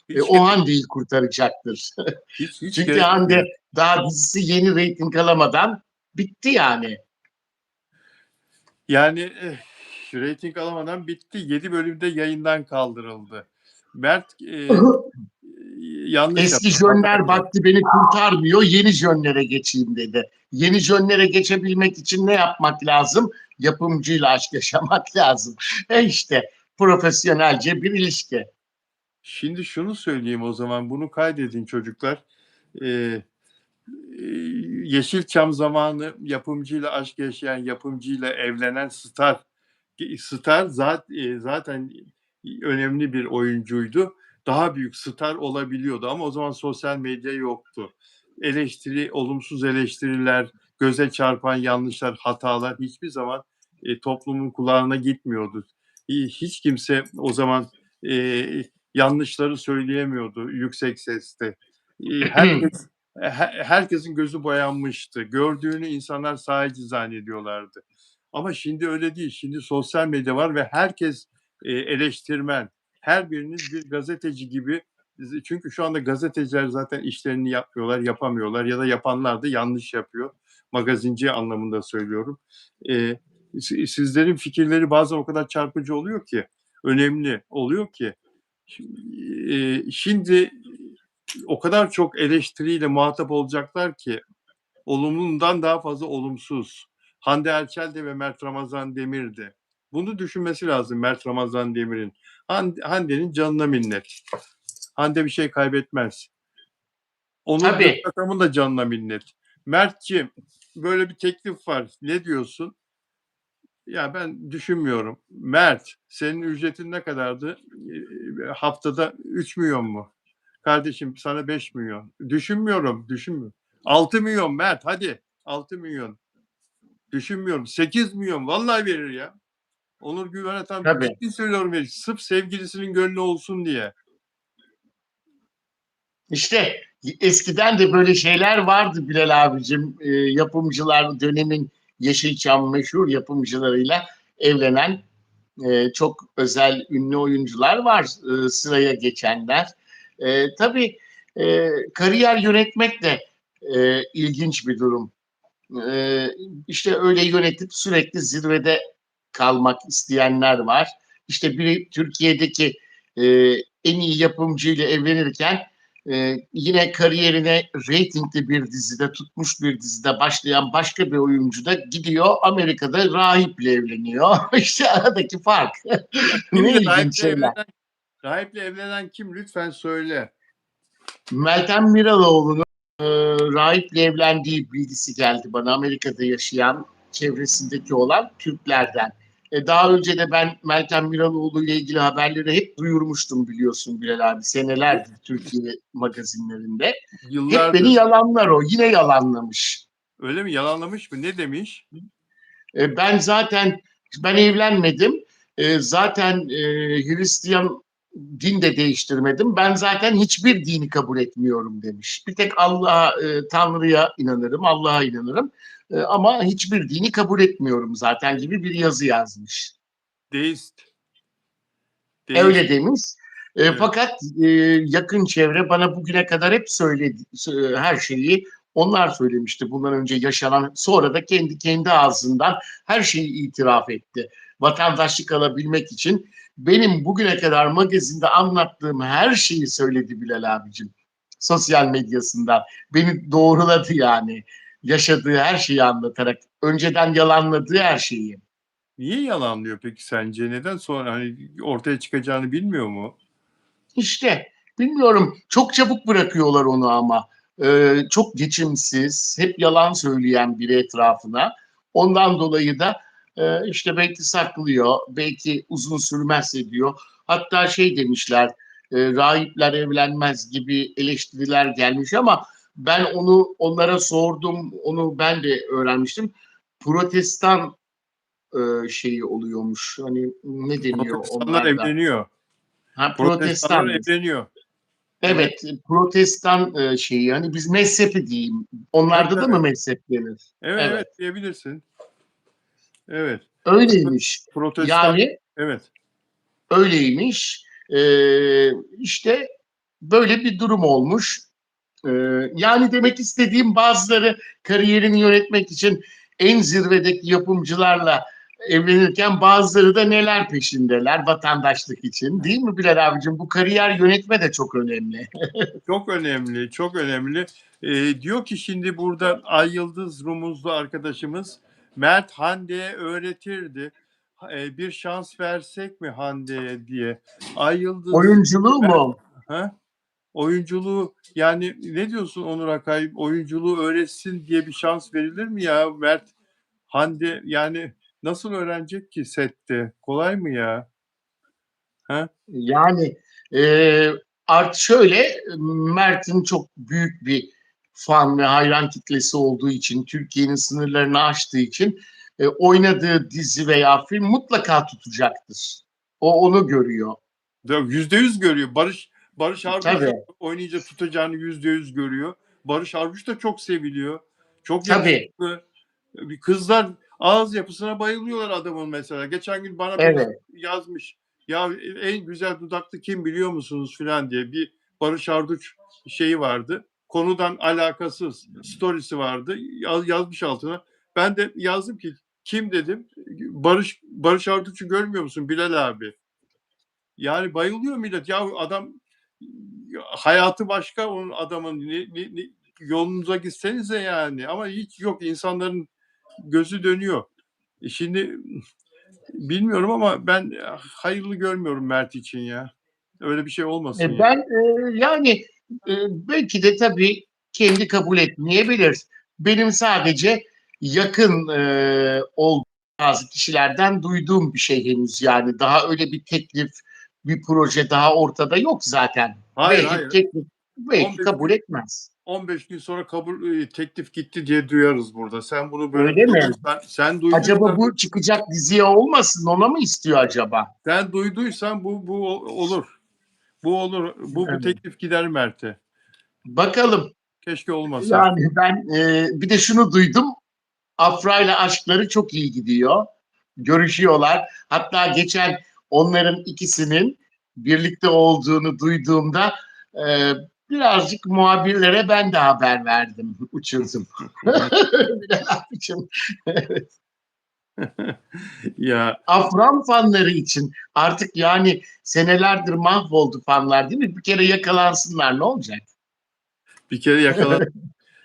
Hiç O gerek, Hande'yi kurtaracaktır. hiç Çünkü Hande gerekmiyor. daha dizisi yeni reyting alamadan bitti yani. Yani reyting alamadan bitti. 7 bölümde yayından kaldırıldı. Mert yanlış Eski yaptı. Hata jönler yaptı. baktı beni kurtarmıyor, yeni jönlere geçeyim dedi. Yeni jönlere geçebilmek için ne yapmak lazım? Yapımcıyla aşk yaşamak lazım. İşte profesyonelce bir ilişki. Şimdi şunu söyleyeyim o zaman. Bunu kaydedin çocuklar. E, e, Yeşilçam zamanı yapımcıyla aşk yaşayan, yapımcıyla evlenen star. Star zaten önemli bir oyuncuydu. Daha büyük star olabiliyordu ama o zaman sosyal medya yoktu. Olumsuz eleştiriler, göze çarpan yanlışlar, hatalar hiçbir zaman toplumun kulağına gitmiyordu. Hiç kimse o zaman e, yanlışları söyleyemiyordu yüksek sesle. Herkes herkesin gözü boyanmıştı. Gördüğünü insanlar sadece zannediyorlardı. Ama şimdi öyle değil. Şimdi sosyal medya var ve herkes eleştirmen. Her biriniz bir gazeteci gibi. Çünkü şu anda gazeteciler zaten işlerini yapmıyorlar, yapamıyorlar ya da yapanlar da yanlış yapıyor. Magazinci anlamında söylüyorum. E, Sizlerin fikirleri bazen o kadar çarpıcı oluyor ki, önemli oluyor ki. Şimdi o kadar çok eleştiriyle muhatap olacaklar ki olumlundan daha fazla olumsuz. Hande Erçel de ve Mert Ramazan Demir de. Bunu düşünmesi lazım Mert Ramazan Demir'in. Hande'nin canına minnet. Hande bir şey kaybetmez. Onur Tabii, Gültekin'in da canına minnet. Mert'ciğim böyle bir teklif var. Ne diyorsun? Ya ben düşünmüyorum. Mert, senin ücretin ne kadardı? Haftada 3 milyon mu? Kardeşim sana 5 milyon. Düşünmüyorum. 6 milyon Mert hadi. 6 milyon. Düşünmüyorum. 8 milyon vallahi verir ya. Onur Güven tam tabii. ciddi söylüyorum verir. Sırf sevgilisinin gönlü olsun diye. İşte eskiden de böyle şeyler vardı Bilal abicim. Yapımcılar dönemin Yeşilçam meşhur yapımcılarıyla evlenen çok özel ünlü oyuncular var sıraya geçenler. Tabii kariyer yönetmek de ilginç bir durum. E, işte öyle yönetip sürekli zirvede kalmak isteyenler var. İşte biri Türkiye'deki e, en iyi yapımcıyla evlenirken yine kariyerine reytingli bir dizide, tutmuş bir dizide başlayan başka bir oyuncu da gidiyor Amerika'da rahiple evleniyor. İşte aradaki fark. Ne Kimdi ilginç şeyler. Rahiple evlenen kim? Lütfen söyle. Meltem Miraloğlu'nun e, rahiple evlendiği bilgisi geldi bana, Amerika'da yaşayan, çevresindeki olan Türklerden. Daha önce de ben Meltem Miraloğlu ile ilgili haberleri hep duyurmuştum, biliyorsun Bilal abi, senelerdir Türkiye magazinlerinde. Hep beni Yıllardır. yalanlar o. Yine yalanlamış. Öyle mi? Yalanlamış mı? Ne demiş? Ben evlenmedim. Zaten Hristiyan din de değiştirmedim. Ben zaten hiçbir dini kabul etmiyorum demiş. Bir tek Allah'a, Tanrı'ya inanırım, Allah'a inanırım. Ama hiçbir dini kabul etmiyorum zaten gibi bir yazı yazmış. Deist. Deist. Öyle demiş. Evet. Fakat yakın çevre bana bugüne kadar hep söyledi, her şeyi onlar söylemişti. Bundan önce yaşanan, sonra da kendi ağzından her şeyi itiraf etti. Vatandaşlık alabilmek için benim bugüne kadar magazinde anlattığım her şeyi söyledi Bilal abicim. Sosyal medyasından. Beni doğruladı yani. Yaşadığı her şeyi anlatarak. Önceden yalanladığı her şeyi. Niye yalanlıyor peki sence? Neden sonra hani ortaya çıkacağını bilmiyor mu? İşte bilmiyorum, çok çabuk bırakıyorlar onu ama. Çok geçimsiz, hep yalan söyleyen biri etrafına. Ondan dolayı da işte belki saklıyor, belki uzun sürmezse diyor. Hatta şey demişler, rahipler evlenmez gibi eleştiriler gelmiş ama ben onlara sordum, onu ben de öğrenmiştim. Protestan şeyi oluyormuş. Hani ne deniyor Protestanlar onlarda? evleniyor. Ha, Protestanlar protestan. evleniyor. Evet. Evet, protestan şeyi, hani biz mezhepi diyeyim. Tabii Onlarda da mı tabii. mezhep denir? Evet Evet, evet diyebilirsin. Evet. öyleymiş. Protestan. Yani Evet. öyleymiş. İşte böyle bir durum olmuş. Ee, Yani demek istediğim, bazıları kariyerini yönetmek için en zirvedeki yapımcılarla evlenirken bazıları da neler peşindeler vatandaşlık için. Değil mi Bilal abicim? Bu kariyer yönetme de çok önemli. Çok önemli, çok önemli. Diyor ki şimdi burada Ay Yıldız Rumuzlu arkadaşımız Mert Hande'ye öğretirdi. Bir şans versek mi Hande'ye diye. Ay Yıldız, Oyunculuğu Mert, mu? ha? Oyunculuğu yani ne diyorsun Onur Akay? Oyunculuğu öğretsin diye bir şans verilir mi ya Mert Hande? Yani nasıl öğrenecek ki sette? Kolay mı ya? Ha? Yani e, art şöyle, Mert'in çok büyük bir fan ve hayran kitlesi olduğu için, Türkiye'nin sınırlarını aştığı için oynadığı dizi veya film mutlaka tutacaktır. O onu görüyor. %100 görüyor. Barış Arduç da Tabii, oynayınca tutacağını %100 görüyor. Barış Arduç da çok seviliyor. Çok tabii, yakışıklı. Kızlar ağız yapısına bayılıyorlar adamın mesela. Geçen gün bana birisi evet, yazmış. Ya en güzel dudaklı kim biliyor musunuz filan diye bir Barış Arduç şeyi vardı. Konudan alakasız storiesi vardı. Yazmış altına. Ben de yazdım ki kim dedim. Barış Arduç'u görmüyor musun Bilal abi? Yani bayılıyor millet. Ya adam hayatı başka onun adamın yolunuza gitsenize yani. Ama hiç yok insanların gözü dönüyor. Şimdi bilmiyorum ama ben hayırlı görmüyorum Mert için ya. Öyle bir şey olmasın ya. Ben yani belki de tabii kendi kabul etmeyebilir. Benim sadece yakın olduğum bazı kişilerden duyduğum bir şey henüz, yani daha öyle bir teklif, bir proje daha ortada yok zaten. Hayır Belki hayır. teklif, belki 15 kabul gün etmez. 15 gün sonra teklif gitti diye duyarız burada. Sen bunu böyle Öyle mi? sen Acaba duyduysan bu çıkacak diziye olmasın, ona mı istiyor acaba? bu olur. Bu olur. Bu Evet. teklif gider Mert'e. Bakalım. Keşke olmasa. Yani ben bir de şunu duydum. Afra ile aşkları çok iyi gidiyor. Görüşüyorlar. Hatta geçen onların ikisinin birlikte olduğunu duyduğumda e, birazcık muhabirlere ben de haber verdim, uçurdum. Bilal abicim. Ya Afran fanları için artık yani senelerdir mahvoldu fanlar değil mi? Bir kere yakalansınlar ne olacak? bir kere yakalan.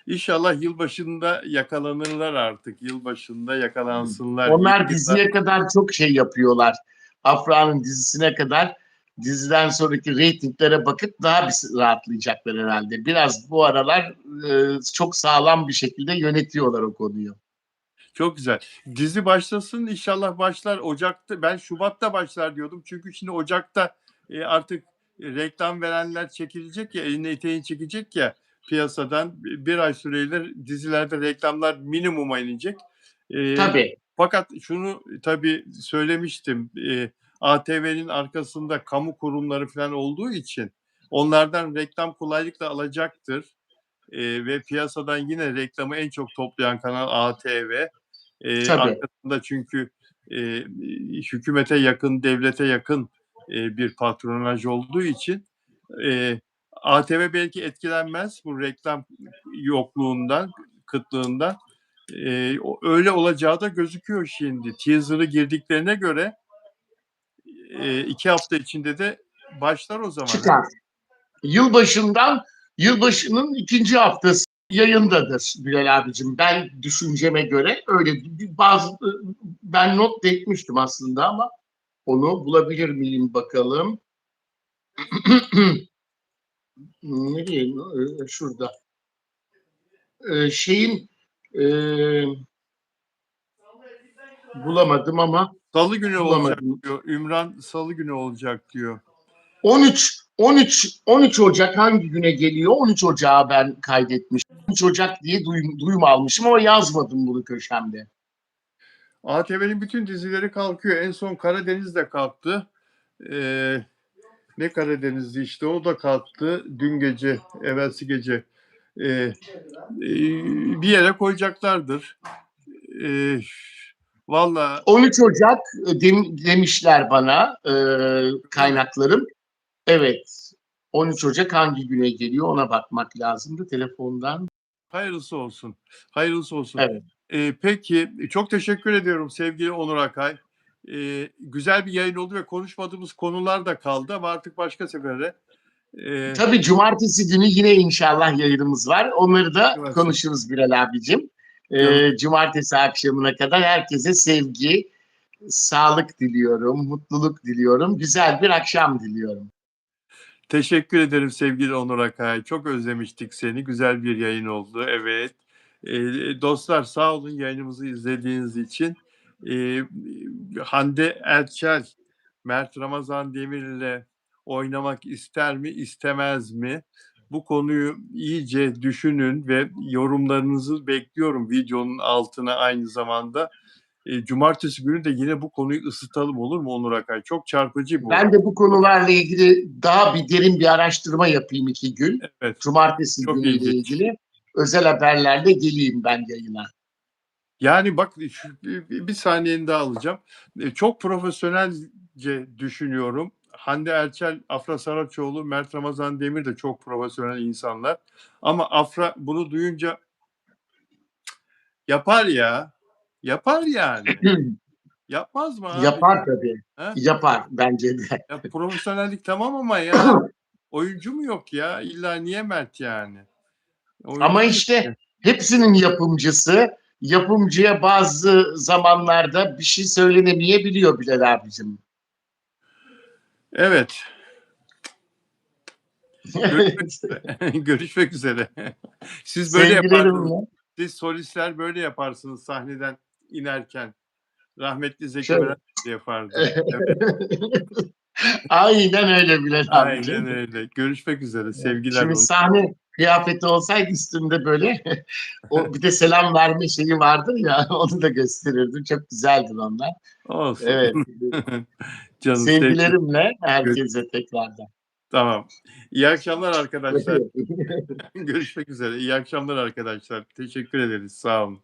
İnşallah yılbaşında yakalanırlar artık. Yılbaşında yakalansınlar. Yeni Onlar yılda diziye kadar çok şey yapıyorlar. Afra'nın dizisine kadar diziden sonraki reytinglere bakıp daha bir rahatlayacaklar herhalde. Biraz bu aralar çok sağlam bir şekilde yönetiyorlar o konuyu. çok güzel. Dizi başlasın, inşallah başlar Ocak'ta. Ben Şubat'ta başlar diyordum. Çünkü şimdi Ocak'ta artık reklam verenler çekilecek ya, elini eteğini çekecek ya piyasadan. Bir ay süreyle dizilerde reklamlar minimuma inecek. E, Tabii, Fakat şunu tabii söylemiştim. ATV'nin arkasında kamu kurumları falan olduğu için onlardan reklam kolaylıkla alacaktır. Ve piyasadan yine reklamı en çok toplayan kanal ATV. tabii. Arkasında çünkü e, hükümete yakın, devlete yakın bir patronaj olduğu için ATV belki etkilenmez bu reklam yokluğundan, kıtlığından. Öyle olacağı da gözüküyor şimdi. Teaser'ı girdiklerine göre 2 hafta içinde de başlar o zaman. Çıkar. Yılbaşının ikinci haftası yayındadır Bilal abicim. Ben düşünceme göre öyle bazı ben not da etmiştim aslında ama onu bulabilir miyim bakalım. Nereye? Şurada. Şeyin e, bulamadım ama Salı günü olacak bulamadım. diyor. Ümran Salı günü olacak diyor. 13 Ocak hangi güne geliyor? 13 Ocak'a ben kaydetmişim. 13 Ocak diye duyum almışım ama yazmadım bunu köşemde. ATV'nin bütün dizileri kalkıyor. En son Karadeniz de kalktı. Ee, Ne Karadeniz'di işte, o da kalktı. Dün gece, evvelsi gece. Ee, Bir yere koyacaklardır. Ee, Valla 13 Ocak demişler bana değil mi? kaynaklarım. Evet. 13 Ocak hangi güne geliyor ona bakmak lazımdı telefondan. Hayırlısı olsun. Hayırlısı olsun. Evet. Peki, çok teşekkür ediyorum sevgili Onur Akay. Güzel bir yayın oldu ve konuşmadığımız konular da kaldı ama artık başka sefere. Ee, Tabii cumartesi günü yine inşallah yayınımız var. Onları da Cumartesi. konuşuruz Bilal abicim. Canım, Cumartesi akşamına kadar herkese sevgi, sağlık diliyorum, mutluluk diliyorum. Güzel bir akşam diliyorum. teşekkür ederim sevgili Onur Akay. Çok özlemiştik seni. Güzel bir yayın oldu. Evet. Dostlar, sağ olun yayınımızı izlediğiniz için. Ee, Hande Erçel, Mert Ramazan Demir ile oynamak ister mi, istemez mi? Bu konuyu iyice düşünün ve yorumlarınızı bekliyorum videonun altına aynı zamanda. Cumartesi günü de yine bu konuyu ısıtalım, olur mu Onur Akay? Çok çarpıcı bu. Ben de bu konularla ilgili daha bir derin bir araştırma yapayım 2 gün. Evet, Cumartesi çok günüyle ilginç. ilgili özel haberlerle geleyim ben yayına. Yani bak, bir saniyeni daha alacağım. Çok profesyonelce düşünüyorum. Hande Erçel, Afra Saraçoğlu, Mert Ramazan Demir de çok profesyonel insanlar. Ama Afra bunu duyunca yapar ya. Yapar yani. Yapmaz mı abi? Yapar tabii. Ha? Yapar bence de. Ya profesyonellik tamam ama yani oyuncu mu yok ya? İlla niye Mert yani? Ama Oyuncu mu? işte hepsinin yapımcısı, yapımcıya bazı zamanlarda bir şey söylenemeyebiliyor Bilal abicim. Evet. Görüşmek üzere. Görüşmek üzere. Siz böyle yaparsınız. Sevgilerimle. Siz solistler böyle yaparsınız sahneden inerken. Rahmetli Zeki Şöyle. Müren de yapardı. Evet, Aynen öyle Bilal aynen abicim. öyle. Görüşmek üzere. Sevgiler Şimdi onu. sahne kıyafeti olsaydı üstümde böyle o bir de selam verme şeyi vardır ya onu da gösterirdim. Çok güzeldir onlar. Olsun. Evet. Canım, sevgi. Sevgilerimle Gör- herkese tekrardan. Tamam. İyi akşamlar arkadaşlar. Görüşmek üzere. İyi akşamlar arkadaşlar. Teşekkür ederiz. Sağ olun.